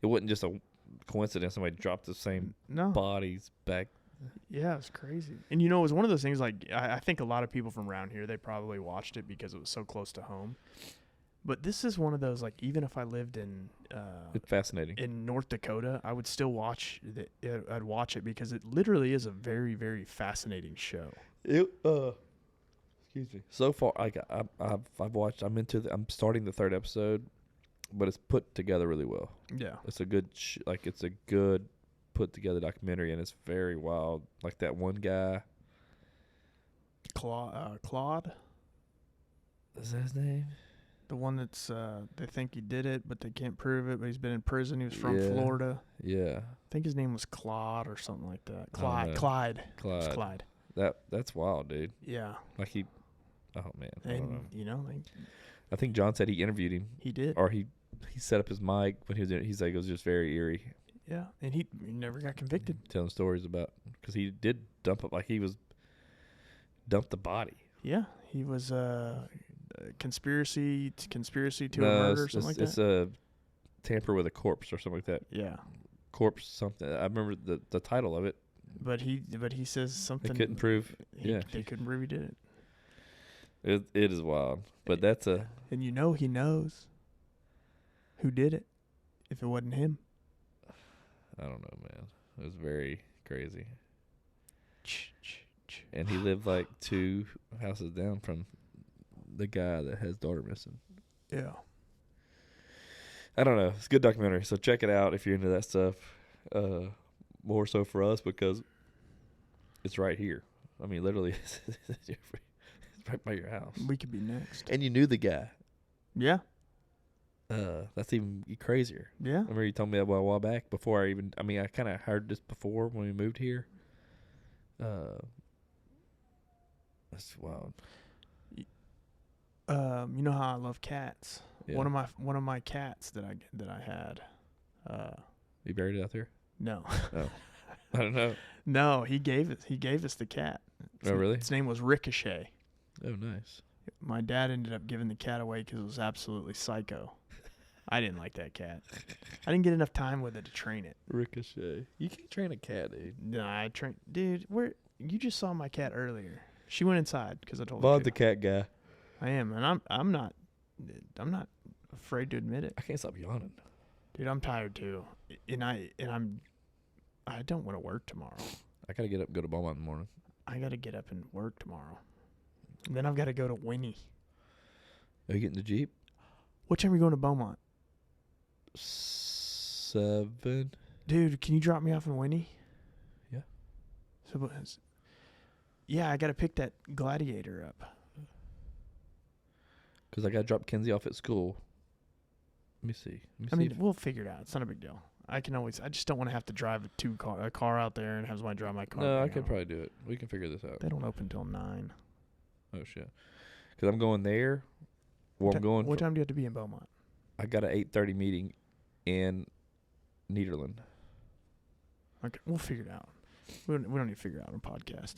wasn't just a coincidence somebody dropped the same bodies back. Yeah, it's crazy. And, it was one of those things, like, I think a lot of people from around here, they probably watched it because it was so close to home. But this is one of those, like, even if I lived in it's fascinating. In North Dakota, I would still watch it. I'd watch it because it literally is a very, very fascinating show. Excuse me. So far, I've watched. I'm starting the 3rd episode, but it's put together really well. Yeah, it's a good it's a good put together documentary, and it's very wild. Like that one guy, Claude. Is that his name? The one that's they think he did it, but they can't prove it. But he's been in prison. He was from Florida. Yeah. I think his name was Claude or something like that. Clyde. It's Clyde. That's wild, dude. Yeah. Like he. Oh man. And I think John said he interviewed him. He did. Or he set up his mic when he was in. He's like, it was just very eerie. Yeah, and he never got convicted. Telling stories about, because he did dump the body. Yeah, he was conspiracy to a No, murder or something like it's that. a tamper with a corpse or something like that. Yeah, Corpse something. I remember the title of it. but he says They something. couldn't prove. They couldn't prove he did it. It is wild. But that's a. And he knows who did it if it wasn't him. I don't know, man. It was very crazy. And he lived like 2 houses down from the guy that has daughter missing. Yeah. I don't know. It's a good documentary, so check it out if you're into that stuff. More so for us because it's right here. I mean, literally, it's right by your house. We could be next. And you knew the guy. Yeah. That's even crazier. Yeah. I remember you told me that a while back before I kind of heard this before when we moved here. That's wild. You know how I love cats. Yeah. One of my cats that I had. You buried it out there? No. Oh. I don't know. No, he gave us the cat. Oh, really? Its name was Ricochet. Oh, nice. My dad ended up giving the cat away because it was absolutely psycho. I didn't like that cat. I didn't get enough time with it to train it. Ricochet. You can't train a cat, dude. No, I trained. Dude, you just saw my cat earlier. She went inside because I told her Vaughn to. the cat guy. I am, and I'm not afraid to admit it. I can't stop yawning. Dude, I'm tired too, and I don't want to work tomorrow. I gotta get up and go to Beaumont in the morning. I gotta get up and work tomorrow. And then I've got to go to Winnie. Are you getting the Jeep? What time are you going to Beaumont? 7. Dude, can you drop me off in Winnie? Yeah. Yeah, I got to pick that Gladiator up. Because I gotta drop Kenzie off at school. Let me see. We'll figure it out. It's not a big deal. I just don't want to have to drive a car out there and have somebody drive my car. No, I could probably do it. We can figure this out. They don't open till 9. Oh, shit. Because I'm going there. Well, I'm going. What time do you have to be in Beaumont? I got an 8:30 meeting in Nederland. Okay, we'll figure it out. We don't need to figure it out on a podcast.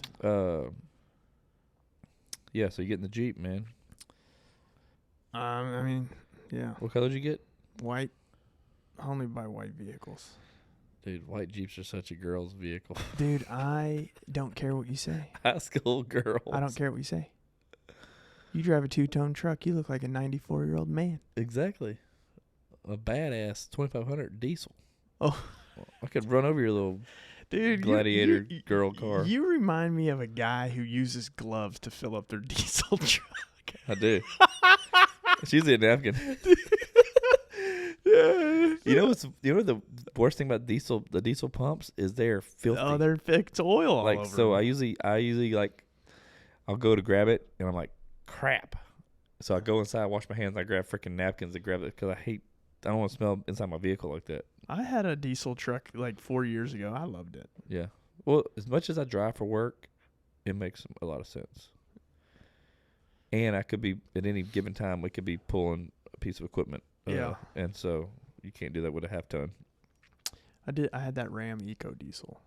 Yeah, so you get in the Jeep, man. Yeah. What color did you get? White. I only buy white vehicles. Dude, white Jeeps are such a girl's vehicle. Dude, I don't care what you say. High school girls. I don't care what you say. You drive a 2-tone truck, you look like a 94-year-old man. Exactly. A badass 2500 diesel. Oh. I could run over your little dude, Gladiator girl car. You remind me of a guy who uses gloves to fill up their diesel truck. I do. It's usually a napkin. Yeah. You know the worst thing about the diesel pumps is they're filthy. Oh, it's oil all over. So them. I usually like I'll go to grab it and I'm like crap. So I go inside, wash my hands, and I grab freaking napkins and grab it because I don't want to smell inside my vehicle like that. I had a diesel truck like 4 years ago. I loved it. Yeah. Well, as much as I drive for work, it makes a lot of sense. And I could be at any given time we could be pulling a piece of equipment. Yeah. And so you can't do that with a half ton. I had that Ram Eco Diesel.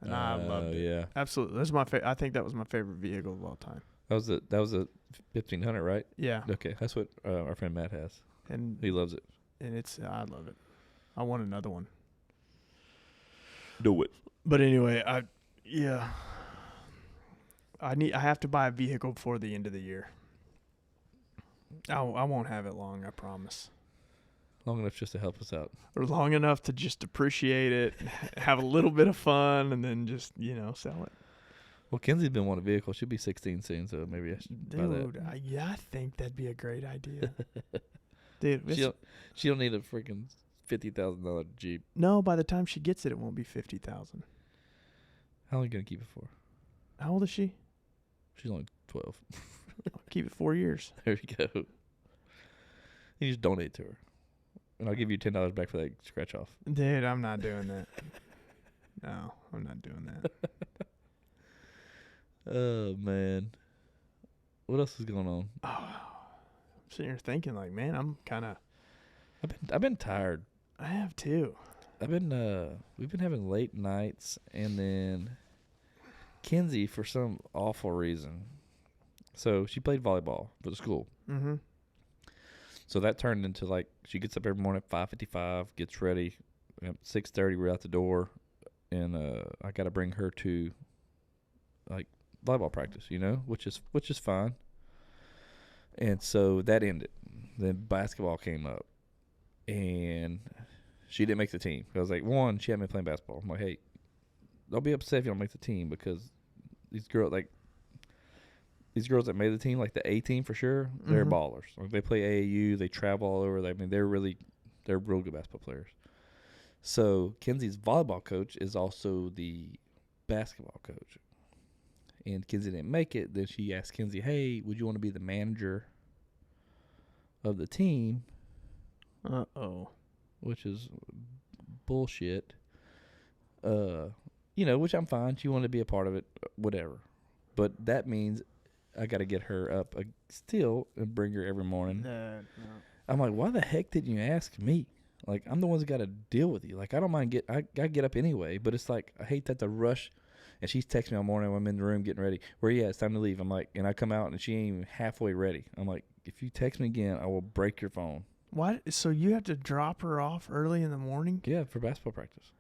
And I loved it. Yeah. Absolutely. That's I think that was my favorite vehicle of all time. That was a 1500, right? Yeah. Okay. That's what our friend Matt has. And he loves it. And I love it. I want another one. Do it. But anyway, I have to buy a vehicle before the end of the year. I won't have it long, I promise. Long enough just to help us out. Or long enough to just appreciate it, have a little bit of fun, and then just, sell it. Well, Kenzie's been wanting a vehicle. She'll be 16 soon, so maybe I should buy that. Dude, I think that'd be a great idea. Dude, she don't need a freaking $50,000 Jeep. No, by the time she gets it, it won't be $50,000. How long are you going to keep it for? How old is she? She's only 12. I'll keep it 4 years. There you go. You just donate it to her. And I'll give you $10 back for that scratch off. Dude, I'm not doing that. No, I'm not doing that. Oh, man. What else is going on? Oh, I'm sitting here thinking, like, man, I'm kind of... I've been tired. I have, too. We've been having late nights, and then Kenzie, for some awful reason, So she played volleyball for the school. Mm-hmm. So that turned into like she gets up every morning at 5:55, gets ready. At 6:30, we're out the door, and I got to bring her to like volleyball practice, which is fine. And so that ended. Then basketball came up, and she didn't make the team. I was like, one, she hadn't been playing basketball. I'm like, hey, don't be upset if you don't make the team because these girls that made the team, like the A team for sure, they're ballers. Like they play AAU, they travel all over. They're real good basketball players. So Kenzie's volleyball coach is also the basketball coach. And Kenzie didn't make it. Then she asked Kenzie, hey, would you want to be the manager of the team? Uh-oh. Which is bullshit. Which I'm fine. She wanted to be a part of it, whatever. But that means I got to get her up still and bring her every morning. No. I'm like, why the heck didn't you ask me? Like, I'm the ones that got to deal with you. Like, I don't mind I get up anyway, but it's like, I hate that the rush. And she's texting me all morning when I'm in the room getting ready. Where you at? It's time to leave. I'm like, and I come out and she ain't even halfway ready. I'm like, if you text me again, I will break your phone. What? So you have to drop her off early in the morning? Yeah, for basketball practice.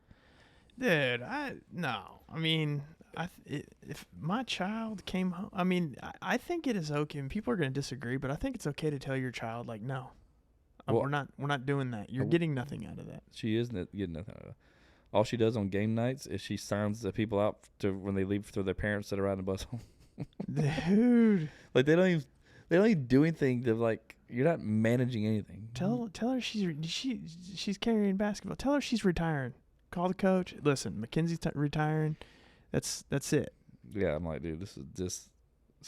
Dude, no. I mean, if my child came home, I mean, I think it is okay. And people are going to disagree, but I think it's okay to tell your child, like, no, we're not doing that. You're getting nothing out of that. She isn't getting nothing out of that. All she does on game nights is she signs the people out to when they leave to their parents that are riding the bus home. Dude, like they don't even do anything to like. You're not managing anything. Tell her she's carrying basketball. Tell her she's retiring. Call the coach. Listen, Mackenzie's retiring. That's it. Yeah, I'm like, dude, this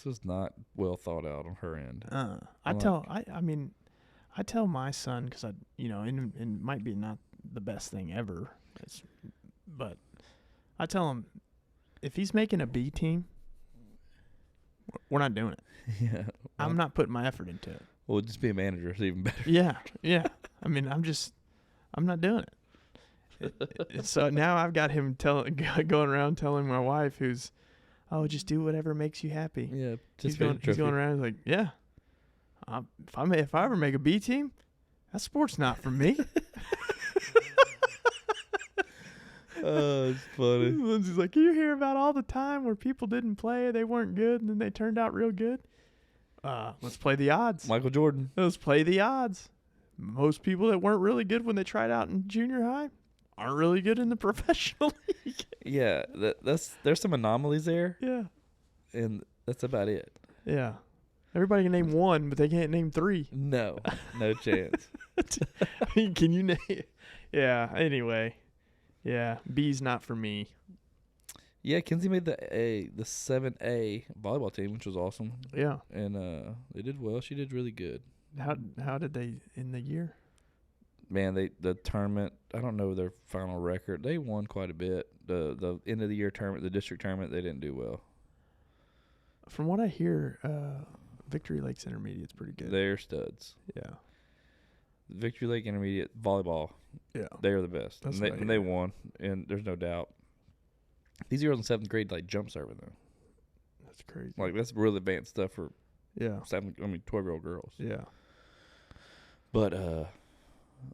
is not well thought out on her end. I tell my son because and it might be not the best thing ever. But I tell him if he's making a B team, we're not doing it. Yeah, I'm not putting my effort into it. Well, just be a manager is even better. Yeah. I mean, I'm not doing it. So now I've got him going around telling my wife, who's, just do whatever makes you happy. Yeah, he's going around. He's like, yeah. If I ever make a B team, that sport's not for me. Oh, it's funny. Lindsay's like, you hear about all the time where people didn't play, they weren't good, and then they turned out real good. Let's play the odds. Michael Jordan. Let's play the odds. Most people that weren't really good when they tried out in junior high aren't really good in the professional league. Yeah, there's some anomalies there. Yeah. And that's about it. Yeah. Everybody can name one, but they can't name three. No chance. I mean, can you name? Yeah. Anyway. Yeah. B's not for me. Yeah, Kenzie made the 7A volleyball team, which was awesome. Yeah. And they did well. She did really good. How did they in the year? Man, the tournament, I don't know their final record. They won quite a bit. The end of the year tournament, the district tournament, they didn't do well. From what I hear, Victory Lakes Intermediate's pretty good. They're studs. Yeah. Victory Lake Intermediate volleyball. Yeah. They're the best. That's and they won, and there's no doubt. These girls in 7th grade like jump serving though. That's crazy. Like that's real advanced stuff for 12-year-old girls. Yeah. But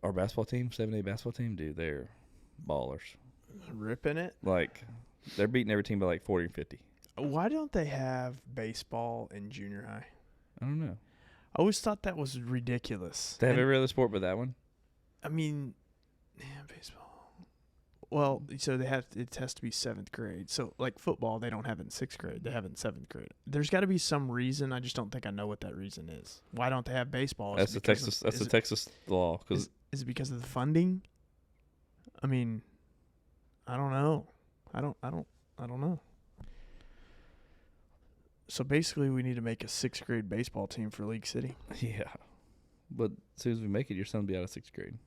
our basketball team, 7A basketball team, dude, they're ballers. Ripping it. Like they're beating every team by like 40 and 50. Why don't they have baseball in junior high? I don't know. I always thought that was ridiculous. They have every other sport but that one. I mean, baseball. Well, so it has to be 7th grade. So like football, they don't have it in 6th grade. They have it in 7th grade. There's got to be some reason. I just don't think I know what that reason is. Why don't they have baseball? That's the Texas law. Is it because of the funding? I mean, I don't know. I don't know. So basically, we need to make a 6th grade baseball team for League City. Yeah, but as soon as we make it, your son will be out of 6th grade.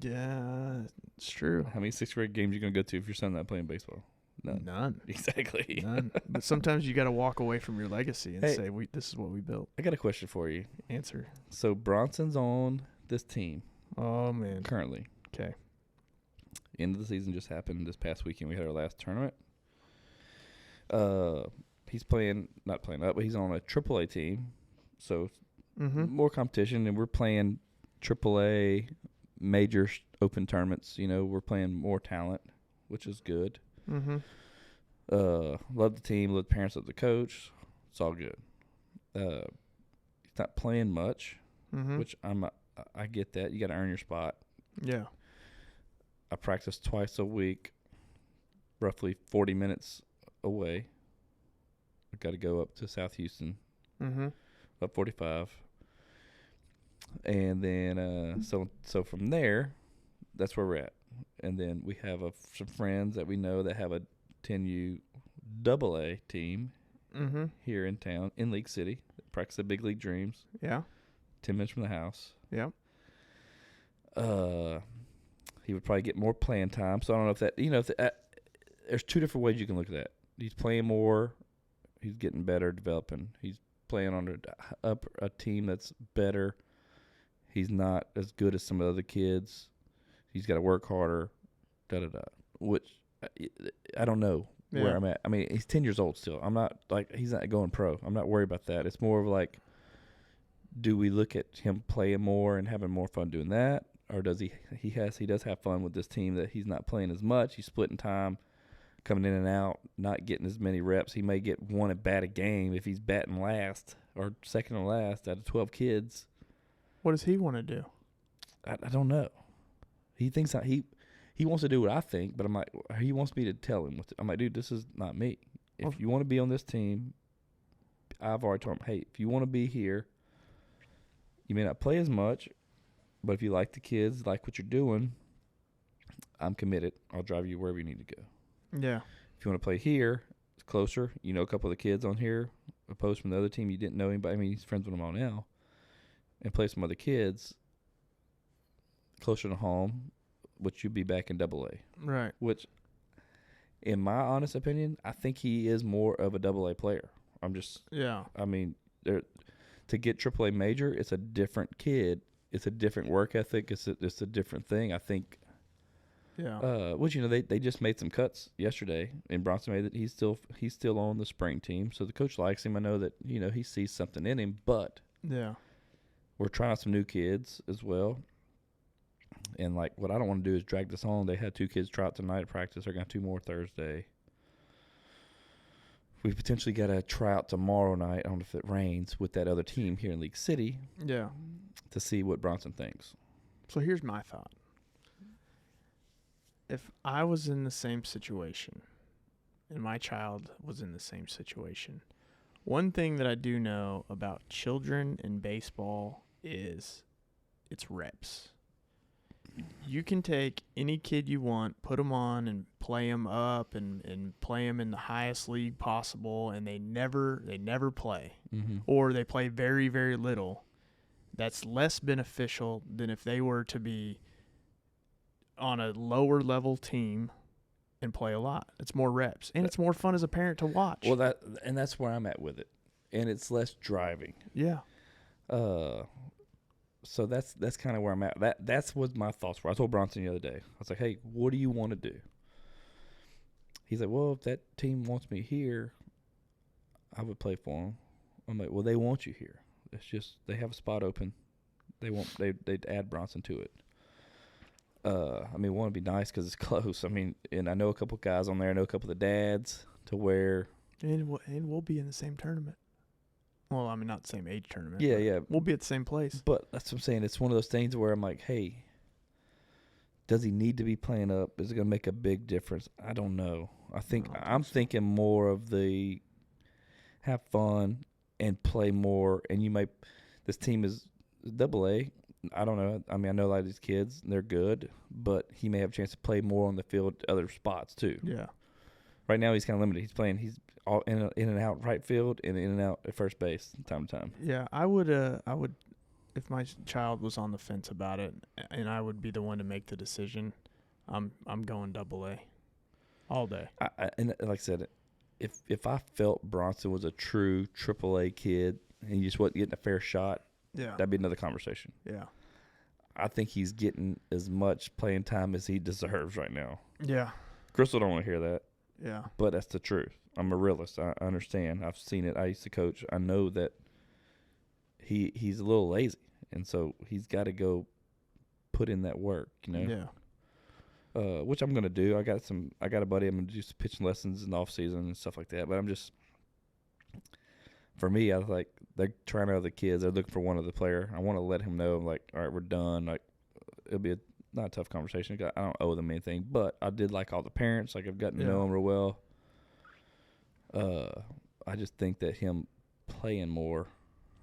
Yeah, it's true. How many 6th grade games are you going to go to if your son's not playing baseball? None. Exactly. None. But sometimes you got to walk away from your legacy and say, "This is what we built." I got a question for you. Answer. So Bronson's on this team. Oh man. Currently. Okay. End of the season just happened this past weekend. We had our last tournament. he's not playing up, but he's on a AAA team, so more competition, and we're playing AAA major open tournaments. We're playing more talent, which is good. Love the team, love the parents, love the coach. It's all good. He's not playing much, which I get that. You got to earn your spot. Yeah. I practice twice a week, roughly 40 minutes away. I got to go up to South Houston, up 45. And then, so from there, that's where we're at. And then we have some friends that we know that have a 10U AA team here in town, in League City. Practice the Big League Dreams. Yeah. 10 minutes from the house. Yeah. He would probably get more playing time. So I don't know if that, there's two different ways you can look at that. He's playing more. He's getting better, developing. He's playing on a team that's better. He's not as good as some of the other kids. He's got to work harder, da-da-da, which I don't know where I'm at. I mean, he's 10 years old still. I'm not he's not going pro. I'm not worried about that. It's more of like, do we look at him playing more and having more fun doing that? Or does he does have fun with this team that he's not playing as much. He's splitting time, coming in and out, not getting as many reps. He may get one at bat a game if he's batting last or second to last out of 12 kids. What does he want to do? I don't know. He thinks he wants to do what I think, but I'm like, he wants me to tell him. I'm like, dude, this is not me. If you want to be on this team, I've already told him, hey, if you want to be here, you may not play as much, but if you like the kids, like what you're doing, I'm committed. I'll drive you wherever you need to go. Yeah. If you want to play here, it's closer. You know a couple of the kids on here, opposed from the other team you didn't know anybody. I mean, he's friends with them all now. And play some other kids closer to home, which you'd be back in AA. Right. Which, in my honest opinion, I think he is more of a AA player. I mean, to get AAA major, it's a different kid. It's a different work ethic. It's a different thing. I think. Yeah. Which they just made some cuts yesterday, and Bronson made it. He's still on the spring team, so the coach likes him. I know that he sees something in him, but yeah. We're trying out some new kids as well. And, what I don't want to do is drag this on. They had 2 kids try out tonight at practice. They're going to have 2 more Thursday. We potentially got a tryout tomorrow night. I don't know if it rains with that other team here in League City. Yeah. To see what Bronson thinks. So here's my thought. If I was in the same situation and my child was in the same situation, one thing that I do know about children in baseball is it's reps. You can take any kid you want, put them on and play them up and play them in the highest league possible, and they never play. Or they play very, very little. That's less beneficial than if they were to be on a lower level team and play a lot. It's more reps, and it's more fun as a parent to watch. Well, that's where I'm at with it, and it's less driving. Yeah. So that's kind of where I'm at. That's what my thoughts were. I told Bronson the other day. I was like, hey, what do you want to do? He's like, well, if that team wants me here, I would play for them. I'm like, well, they want you here. It's just they have a spot open. They'd add Bronson to it. I mean, want to be nice because it's close. I mean, and I know a couple guys on there. I know a couple of the dads to where. And we'll be in the same tournament. Well, I mean, not the same age tournament. Yeah, yeah. We'll be at the same place. But that's what I'm saying. It's one of those things where I'm like, hey, does he need to be playing up? Is it going to make a big difference? I don't know. I'm thinking more of the have fun and play more. And this team is AA. I don't know. I mean, I know a lot of these kids, they're good, but he may have a chance to play more on the field at other spots too. Yeah. Right now he's kind of limited. He's all in and out right field and in and out at first base time to time. Yeah, I would if my child was on the fence about it and I would be the one to make the decision, I'm going AA all day. And like I said, if I felt Bronson was a true AAA kid and he just wasn't getting a fair shot, yeah, that'd be another conversation. Yeah. I think he's getting as much playing time as he deserves right now. Yeah. Crystal don't want to hear that. Yeah. But that's the truth. I'm a realist. I understand. I've seen it. I used to coach. I know that he's a little lazy, and so he's got to go put in that work, Yeah. Which I'm gonna do. I got a buddy. I'm gonna do some pitching lessons in the off season and stuff like that. But for me, I was like, they're trying out the kids. They're looking for one other player. I want to let him know, like, all right, we're done. Like, it'll be not a tough conversation. I don't owe them anything, but I did like all the parents. Like, I've gotten to know them real well. I just think that him playing more.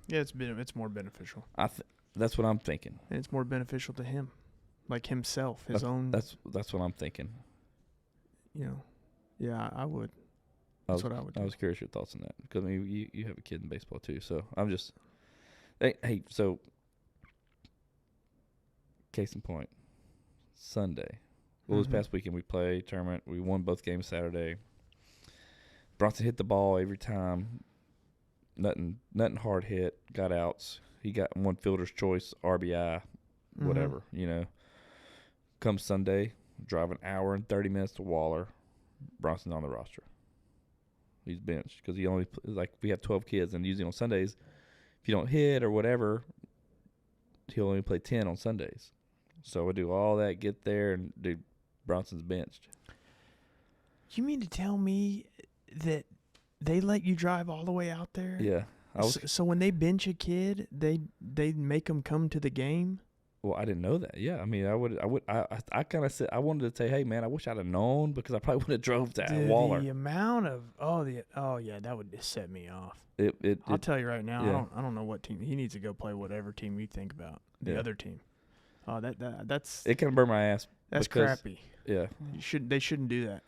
Yeah, it's more beneficial. That's what I'm thinking. And it's more beneficial to him, like himself, his own. That's what I'm thinking. Yeah, I would. That's what I would do. I was curious your thoughts on that because I mean you have a kid in baseball too, so I'm just hey so case in point, Sunday. Well, this past weekend we played tournament. We won both games Saturday. Bronson hit the ball every time. Nothing hard hit. Got outs. He got one fielder's choice, RBI, whatever. Come Sunday, drive an hour and 30 minutes to Waller. Bronson's on the roster. He's benched because he only we have 12 kids, and usually on Sundays, if you don't hit or whatever, he'll only play 10 on Sundays. So I do all that, get there, and dude, Bronson's benched. You mean to tell me that they let you drive all the way out there? Yeah. So when they bench a kid, they make them come to the game? Well, I didn't know that. Yeah, I mean, I kind of said I wanted to say, hey man, I wish I'd have known because I probably would have drove to Waller. The amount of yeah, that would set me off. I'll tell you right now, yeah. I don't know what team he needs to go play. Whatever team you think about, the other team. Oh, that's it kind of burned my ass. That's crappy. Yeah, they shouldn't do that.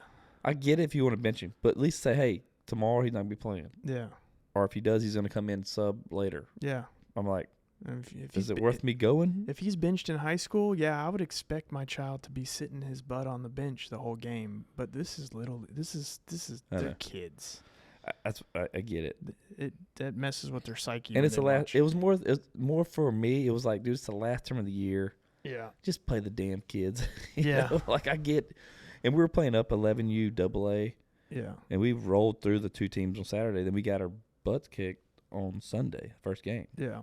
I get it if you want to bench him, but at least say, hey, tomorrow he's not gonna be playing. Yeah. Or if he does, he's gonna come in sub later. Yeah. I'm like, if is it worth me going? If he's benched in high school, yeah, I would expect my child to be sitting his butt on the bench the whole game. But this is they're kids. I get it. That messes with their psyche. And it's the last. It was more for me. It was like, dude, it's the last term of the year. Yeah. Just play the damn kids. Yeah. Like I get, and we were playing up 11U AA. Yeah. And we rolled through the two teams on Saturday. Then we got our butts kicked on Sunday, first game. Yeah.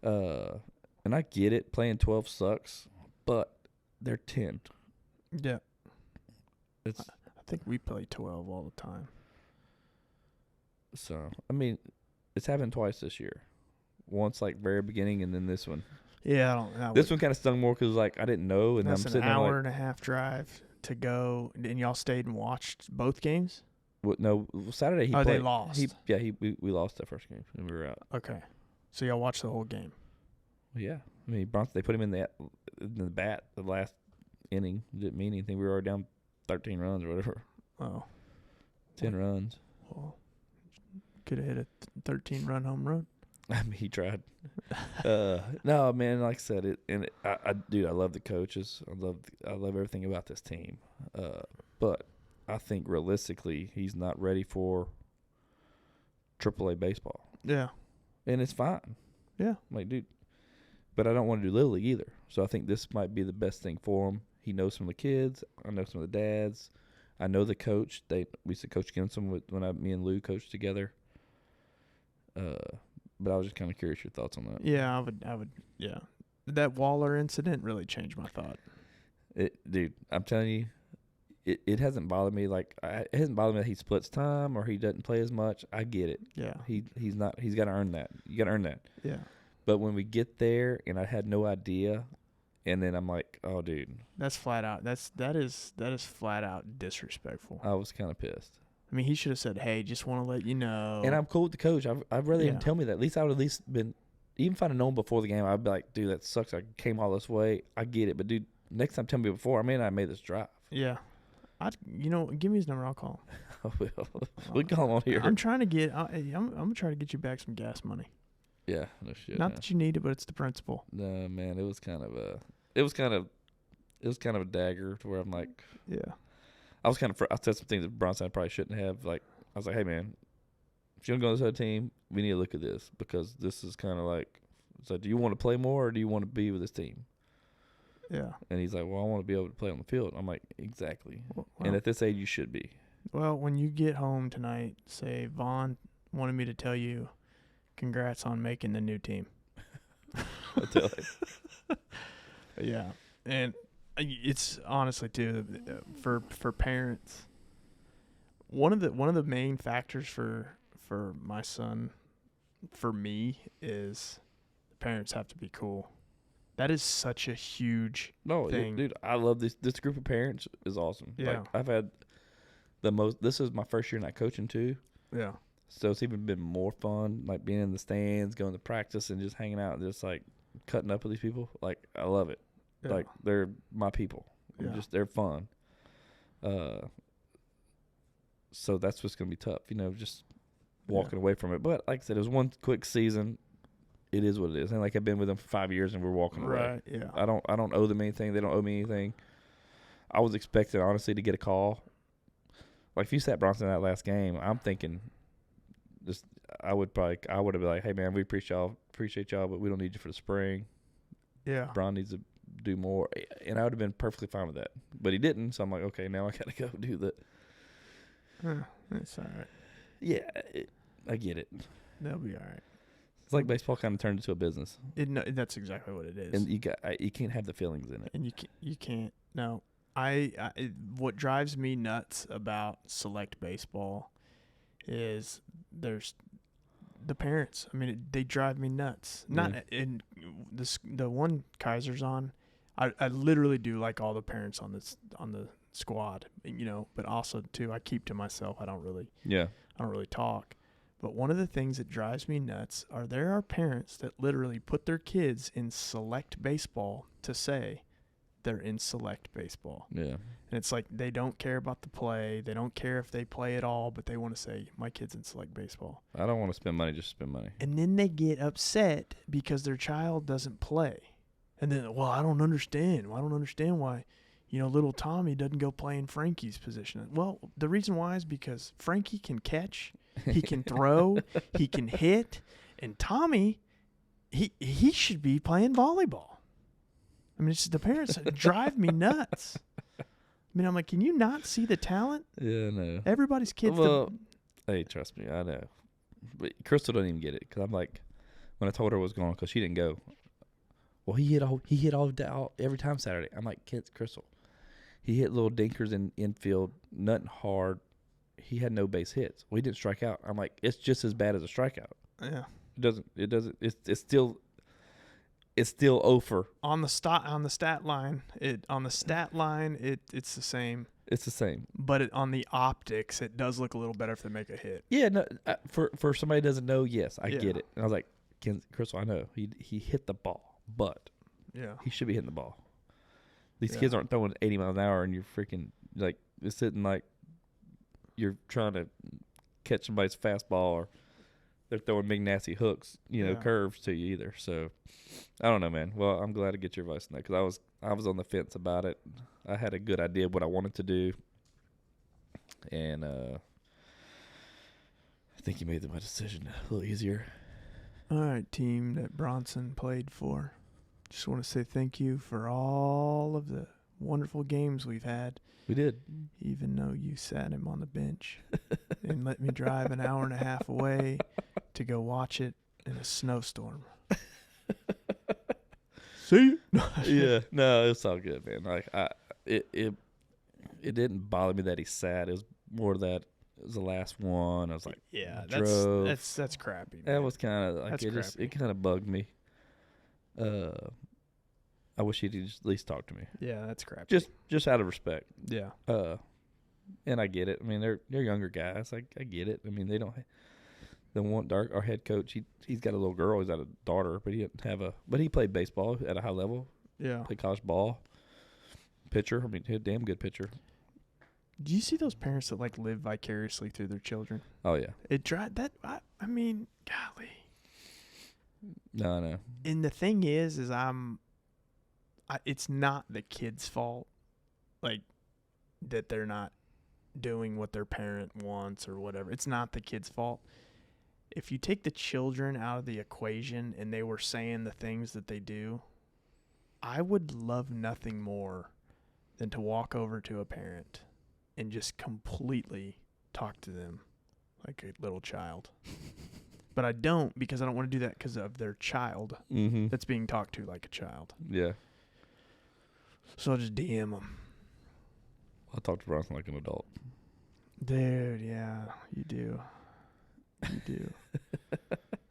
And I get it. Playing 12 sucks, but they're 10. Yeah. I think we play 12 all the time. So, I mean, it's happened twice this year. Once, like, very beginning, and then this one. Yeah. This one kind of stung more because, like, I didn't know. And that's I'm sitting an hour there, and a half drive to go. And y'all stayed and watched both games? No, Saturday he played. They lost. We lost that first game, and we were out. Okay. So y'all watched the whole game? Well, yeah. I mean, Bronson, they put him in the bat the last inning. It didn't mean anything. We were already down 13 runs or whatever. Oh. 10 runs. Well, could have hit a 13-run home run. I mean, he tried. No, man, like I said, dude, I love the coaches. I love everything about this team. But I think realistically, he's not ready for AAA baseball. Yeah. And it's fine. Yeah. Like, dude. But I don't want to do Little League either. So I think this might be the best thing for him. He knows some of the kids. I know some of the dads. I know the coach. We used to coach against him when me and Lou coached together. But I was just kind of curious your thoughts on that. Yeah, I would. Yeah, that Waller incident really changed my thought. Dude, I'm telling you, it hasn't bothered me. Like, it hasn't bothered me that he splits time or he doesn't play as much. I get it. Yeah, he's not. He's got to earn that. You got to earn that. Yeah. But when we get there, and I had no idea, and then I'm like, oh, dude, that's flat out. That is flat out disrespectful. I was kind of pissed. I mean, he should have said, "Hey, just want to let you know." And I'm cool with the coach. I'd rather him tell me that. At least I would been, even if I'd have known before the game, I'd be like, dude, that sucks. I came all this way. I get it. But, dude, next time tell me before. I may not have made this drive. Yeah. Give me his number. I'll call him. We can call him on here. I'm trying to get, I'm going to try to get you back some gas money. Yeah, no shit. Not that you need it, but it's the principle. No, man, it was kind of a dagger to where I'm like, yeah. I said some things that Bronson probably shouldn't have. Like, I was like, hey, man, if you don't go to this other team, we need to look at this because this is kind of like, so do you want to play more or do you want to be with this team? Yeah. And he's like, well, I want to be able to play on the field. I'm like, exactly. Well, and at this age, you should be. Well, when you get home tonight, say Vaughn wanted me to tell you, congrats on making the new team. I'll tell him. Yeah, and it's honestly too for parents. One of the main factors for my son, for me, is the parents have to be cool. That is such a huge thing. Dude, I love this. This group of parents is awesome. Yeah. Like, I've had the most. This is my first year not coaching too, Yeah. so it's even been more fun. Like being in the stands, going to practice, and just hanging out, and just like cutting up with these people. Like, I love it. Yeah. Like, they're my people. Yeah. They're fun. So that's what's gonna be tough. Just walking away from it. But like I said, it was one quick season. It is what it is. And like, I've been with them for 5 years, and we're walking away. Right. Yeah. I don't owe them anything. They don't owe me anything. I was expecting, honestly, to get a call. Like, if you sat Bronson in that last game, I'm thinking, I would have been like, hey man, we appreciate y'all, but we don't need you for the spring. Yeah. Bron needs to do more, and I would have been perfectly fine with that. But he didn't, so I'm like, okay, now I gotta go do that. That's all right. Yeah, I get it. They'll be all right. It's like baseball kind of turned into a business, That's exactly what it is. and you can't have the feelings in it. And you can't. No, what drives me nuts about select baseball is there's the parents. I mean, they drive me nuts. Not in the one Kaiser's on. I literally do like all the parents on the squad, but also too, I keep to myself. I don't really talk. But one of the things that drives me nuts there are parents that literally put their kids in select baseball to say they're in select baseball. Yeah. And it's like, they don't care about the play. They don't care if they play at all, but they want to say, my kid's in select baseball. I don't want to spend money just to spend money. And then they get upset because their child doesn't play. And then, well, I don't understand. I don't understand why, little Tommy doesn't go play in Frankie's position. Well, the reason why is because Frankie can catch, he can throw, he can hit, and Tommy, he should be playing volleyball. I mean, the parents drive me nuts. I mean, I'm like, can you not see the talent? Yeah, no. Everybody's kids. Well, hey, trust me, I know. But Crystal doesn't even get it, because I'm like, when I told her I was going, because she didn't go. Well, he hit all every time Saturday. I'm like, kids, Crystal. He hit little dinkers in infield, nothing hard. He had no base hits. Well, he didn't strike out. I'm like, it's just as bad as a strikeout. Yeah. It doesn't. It's still over. On the stat line, it's the same. It's the same. But on the optics, it does look a little better if they make a hit. Yeah, no. For somebody who doesn't know, yes, I get it. And I was like, Crystal, I know he hit the ball, but he should be hitting the ball. These kids aren't throwing 80 miles an hour, and you're freaking like it's sitting like you're trying to catch somebody's fastball, or they're throwing big nasty hooks, curves to you either. So I don't know, man. Well, I'm glad to get your advice on that, because I was on the fence about it. I had a good idea of what I wanted to do, and I think you made my decision a little easier. All right, team that Bronson played for. Just want to say thank you for all of the wonderful games we've had. We did. Even though you sat him on the bench and let me drive an hour and a half away to go watch it in a snowstorm. See you. Yeah, no, it's all good, man. Like it didn't bother me that he sat. It was more that it was the last one. I was like, yeah, that's crappy. Man. That was kind of like it kind of bugged me. I wish he'd just at least talk to me. Yeah, that's crappy. Just out of respect. Yeah. And I get it. I mean, they're younger guys. I get it. I mean, they want our head coach. He's got a little girl. He's got a daughter, but he didn't have but he played baseball at a high level. Yeah. Played college ball. Pitcher. I mean, he a damn good pitcher. Do you see those parents that like live vicariously through their children? Oh yeah. I mean, golly. No, I know. And the thing is it's not the kid's fault, like, that they're not doing what their parent wants or whatever. It's not the kid's fault. If you take the children out of the equation and they were saying the things that they do, I would love nothing more than to walk over to a parent and just completely talk to them like a little child. But I don't, because I don't want to do that because of their child that's being talked to like a child. Yeah. So I'll just DM them. I talk to Bronson like an adult. Dude, yeah, you do. You do.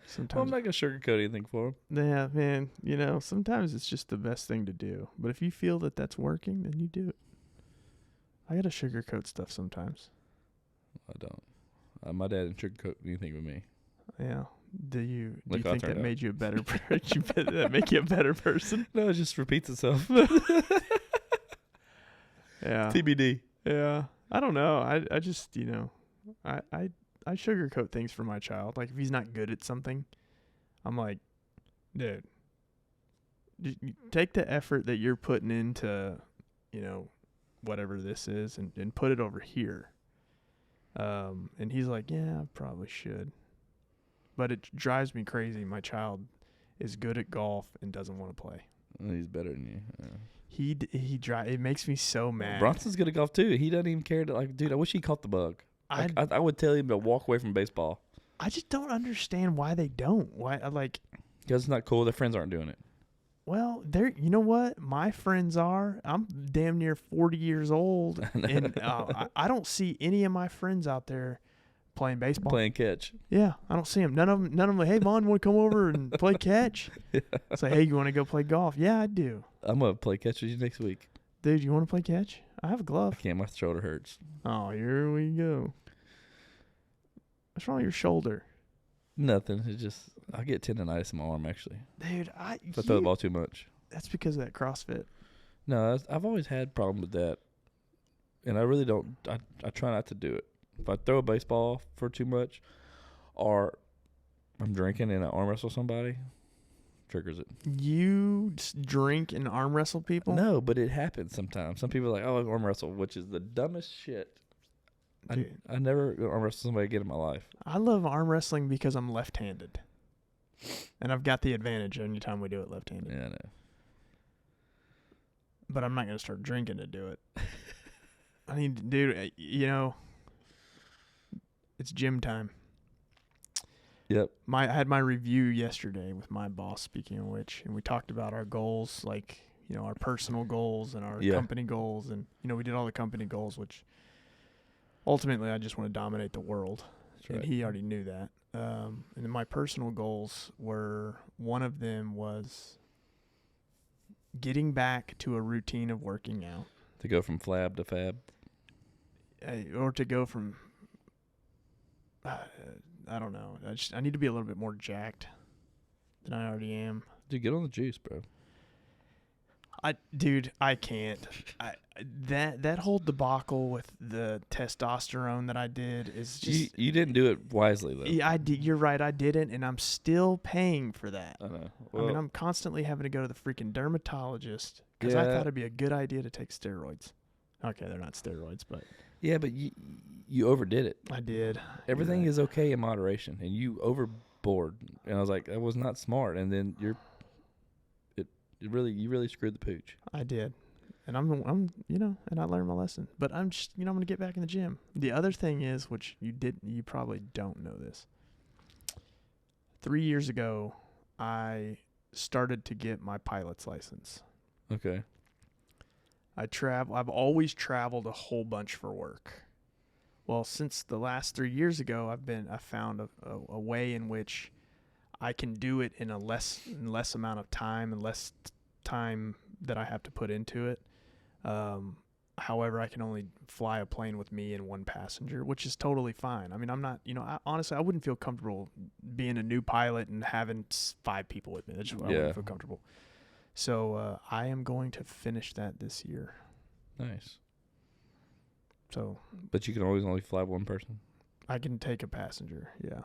Sometimes. Well, I'm not going to sugarcoat anything for him. Yeah, man. You know, sometimes it's just the best thing to do. But if you feel that that's working, then you do it. I got to sugarcoat stuff sometimes. I don't. My dad didn't sugarcoat anything with me. Yeah. Do you Look, think that made you a better person? That make you a better person? No, it just repeats itself. Yeah. TBD. Yeah. I don't know. I just, you know, I sugarcoat things for my child. Like if he's not good at something, I'm like, dude, take the effort that you're putting into, you know, whatever this is and put it over here. And he's like, yeah, I probably should. But it drives me crazy. My child is good at golf and doesn't want to play. Well, he's better than you. Yeah. It makes me so mad. Bronson's good at golf too. He doesn't even care to like. Dude, I wish he caught the bug. Like, I would tell him to walk away from baseball. I just don't understand why they don't. Why like? Because it's not cool. Their friends aren't doing it. Well, you know what? My friends are. I'm damn near 40 years old, and I don't see any of my friends out there playing baseball. Playing catch. Yeah, I don't see them. None of them like, hey, Vaughn, want to come over and play catch? Yeah. It's like, hey, you want to go play golf? Yeah, I do. I'm going to play catch with you next week. Dude, you want to play catch? I have a glove. I can't. My shoulder hurts. Oh, here we go. What's wrong with your shoulder? Nothing. It's just, I get tendonitis in my arm, actually. Dude, If I throw the ball too much. That's because of that CrossFit. No, I've always had problems with that. And I really don't, I try not to do it. If I throw a baseball for too much or I'm drinking and I arm wrestle somebody, triggers it. You drink and arm wrestle people? No, but it happens sometimes. Some people are like, oh, I arm wrestle, which is the dumbest shit. I never arm wrestle somebody again in my life. I love arm wrestling because I'm left-handed. And I've got the advantage anytime we do it left-handed. Yeah, I know. But I'm not going to start drinking to do it. I mean, dude, you know, it's gym time. Yep. I had my review yesterday with my boss, speaking of which, and we talked about our goals, like, you know, our personal goals and our company goals. And, you know, we did all the company goals, which ultimately I just want to dominate the world. That's right. And he already knew that. And then my personal goals were, one of them was getting back to a routine of working out. To go from flab to fab? Or to go from, I don't know. I need to be a little bit more jacked than I already am. Dude, get on the juice, bro. Dude, I can't. That whole debacle with the testosterone that I did is just. You didn't do it wisely, though. Yeah, I did. You're right. I didn't, and I'm still paying for that. I know. Well, I mean, I'm constantly having to go to the freaking dermatologist because I thought it'd be a good idea to take steroids. Okay, they're not steroids, but. Yeah, but you overdid it. I did. Everything is okay in moderation, and you overboard. And I was like, that was not smart. And then you really screwed the pooch. I did. And I'm you know, and I learned my lesson. But I'm just, you know, I'm going to get back in the gym. The other thing is, which you probably don't know this. 3 years ago, I started to get my pilot's license. Okay. I've always traveled a whole bunch for work. Well, since the last 3 years ago, I found a way in which I can do it in a less amount of time and less time that I have to put into it. However, I can only fly a plane with me and one passenger, which is totally fine. I mean, I'm not, you know, honestly, I wouldn't feel comfortable being a new pilot and having 5 people with me. That's just I wouldn't feel comfortable. So I am going to finish that this year. Nice. So. But you can always only fly one person? I can take a passenger, yeah.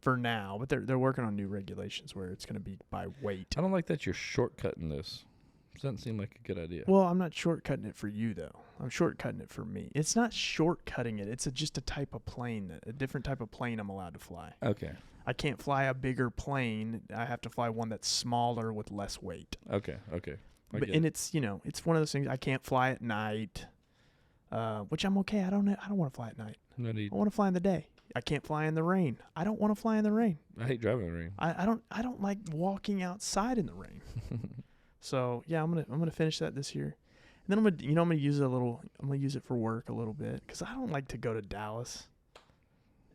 For now, but they're working on new regulations where it's going to be by weight. I don't like that you're shortcutting this. Doesn't seem like a good idea. Well, I'm not shortcutting it for you, though. I'm shortcutting it for me. It's not shortcutting it. It's just a type of plane, a different type of plane I'm allowed to fly. Okay. I can't fly a bigger plane. I have to fly one that's smaller with less weight. Okay. It's, you know, it's one of those things. I can't fly at night. which I'm okay. I don't want to fly at night. No need. I want to fly in the day. I can't fly in the rain. I don't want to fly in the rain. I hate driving in the rain. I don't like walking outside in the rain. So yeah, I'm gonna finish that this year, and then I'm gonna use it a little. I'm gonna use it for work a little bit because I don't like to go to Dallas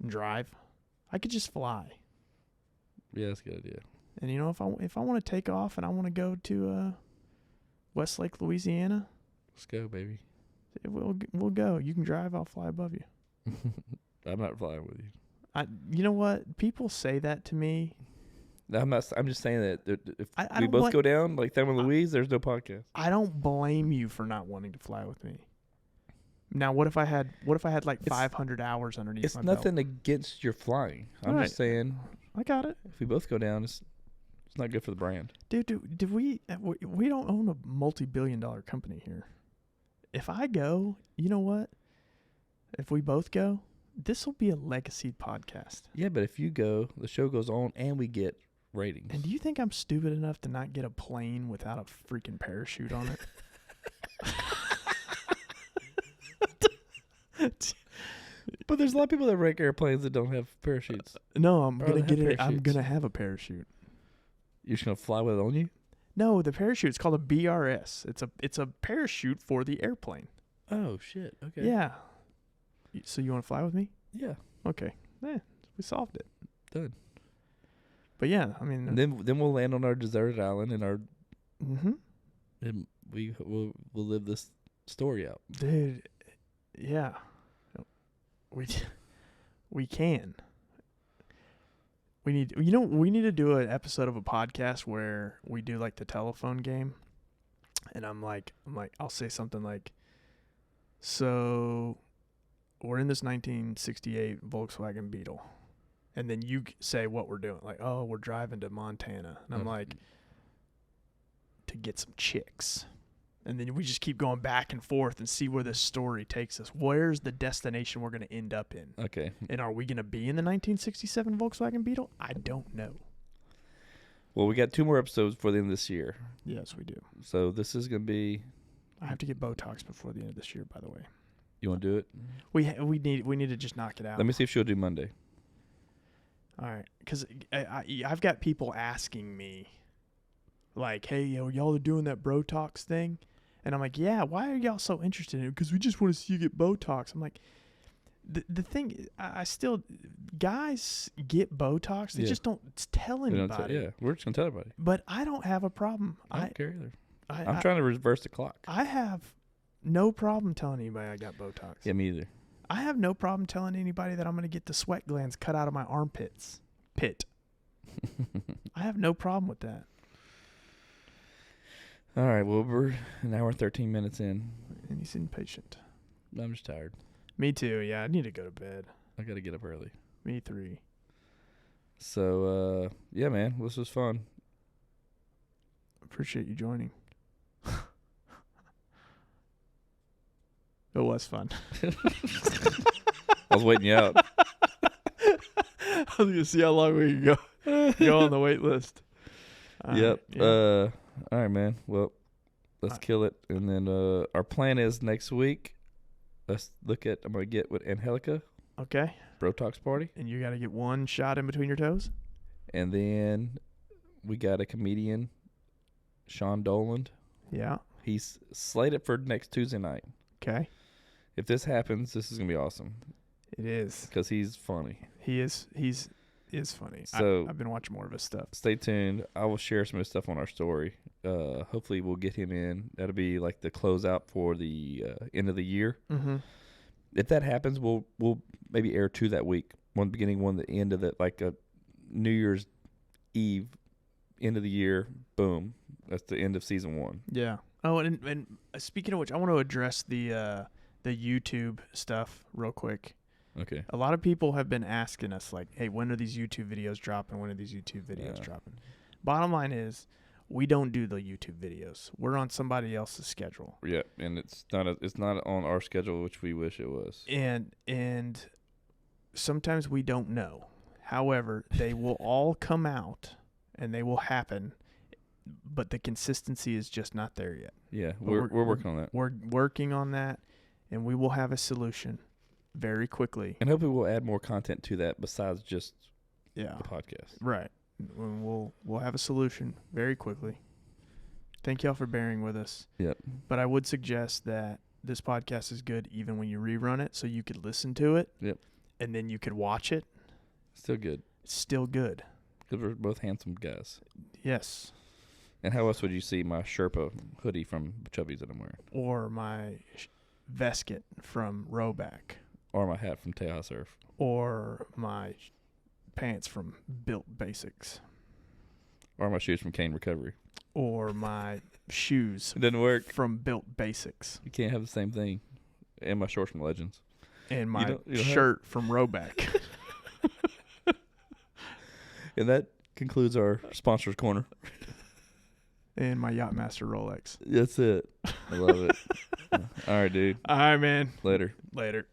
and drive. I could just fly. Yeah, that's a good idea. And if I want to take off and I want to go to Westlake, Louisiana, Let's go, baby. we'll go. You can drive. I'll fly above you. I'm not flying with you. You know what? People say that to me. No, I'm not. I'm just saying that if I we don't both like- go down like Thelma and Louise, there's no podcast. I don't blame you for not wanting to fly with me. Now, what if I had like It's- 500 hours underneath It's my nothing against your flying. I'm Right. just saying belt? I got it. if we both go down, it's not good for the brand. Dude, did we don't own a multi-billion-dollar company here. If I go, you know what? If we both go, this will be a legacy podcast. Yeah, but if you go, the show goes on, and we get ratings. And do you think I'm stupid enough to not get a plane without a freaking parachute on it? But there's a lot of people that wreck airplanes that don't have parachutes. No, I'm Or gonna they get have it. I'm parachutes. gonna have a parachute. You're just gonna fly with it on you? No, the parachute. It's called a BRS. It's a parachute for the airplane. Oh shit. Okay. Yeah. So you want to fly with me? Yeah. Okay. Yeah, we solved it. Done. But yeah, I mean, And then we'll land on our deserted island, and we'll live this story out. dude, yeah, we can. We need to do an episode of a podcast where we do like the telephone game, and I'm like, I'll say something like, so we're in this 1968 Volkswagen Beetle. And then you say what we're doing. Like, oh, we're driving to Montana. And I'm like, to get some chicks. And then we just keep going back and forth and see where this story takes us. Where's the destination we're going to end up in? Okay. And are we going to be in the 1967 Volkswagen Beetle? I don't know. Well, we got 2 more episodes before the end of this year. Yes, we do. So this is gonna be. I have to get Botox before the end of this year, by the way. You want to do it? We need to just knock it out. Let me see if she'll do Monday. All right, because I've got people asking me, like, hey, y'all are doing that Botox thing? And I'm like, yeah, why are y'all so interested in it? Because we just want to see you get Botox. I'm like, the thing, I still, guys get Botox. They Yeah. just don't tell They don't anybody. yeah, we're just gonna tell everybody. But I don't have a problem. I don't care either. I'm I'm trying to reverse the clock. I have no problem telling anybody I got Botox. Yeah, me either. I have no problem telling anybody that I'm going to get the sweat glands cut out of my armpits. I have no problem with that. All right. Well, we're an hour and 13 minutes in. And he's impatient. I'm just tired. Me too. Yeah, I need to go to bed. I got to get up early. Me 3. So, yeah, man, this was fun. Appreciate you joining. It was fun. I was waiting you out. I was going to see how long we can go on the wait list. Yep. Yeah. All right, man. Well, let's kill it. And then our plan is next week. Let's look at. I'm gonna get with Angelica. Okay. Botox party. And you got to get one shot in between your toes? And then we got a comedian, Sean Doland. Yeah. He's slated for next Tuesday night. Okay. If this happens, this is gonna be awesome It is. because he's funny. He is funny. So- I've been watching more of his stuff. Stay tuned. I will share some of his stuff on our story. Hopefully, we'll get him in. That'll be like the closeout for the end of the year. Mm-hmm. If that happens, we'll maybe air 2 that week. One beginning, one the end of it, like a New Year's Eve, end of the year. Boom. That's the end of season 1. Yeah. Oh, and speaking of which, I want to address the YouTube stuff real quick. Okay. A lot of people have been asking us, like, hey, when are these YouTube videos dropping? When are these YouTube videos dropping? Bottom line is, we don't do the YouTube videos. We're on somebody else's schedule. Yeah, and it's not on our schedule, which we wish it was. And sometimes we don't know. However, they will all come out and they will happen, but the consistency is just not there yet. Yeah, But we're working on that. We're working on that, and we will have a solution very quickly. And hopefully we'll add more content to that besides just the podcast. Right. We'll have a solution very quickly. Thank y'all for bearing with us. Yep. But I would suggest that this podcast is good even when you rerun it, so you could listen to it. Yep. And then you could watch it. Still good. It's still good. Because we're both handsome guys. Yes. And how else would you see my Sherpa hoodie from Chubby's that I'm wearing? Or my vesket from Rowback. Or my hat from Teja Surf. Or my pants from Built Basics. Or my shoes from Cane Recovery. Or my shoes It didn't work. from Built Basics. You can't have the same thing. And my shorts from Legends. And my you don't shirt from Rowback. And that concludes our Sponsors Corner. And my Yachtmaster Rolex. That's it. I love it. All right, dude. All right, man. Later. Later.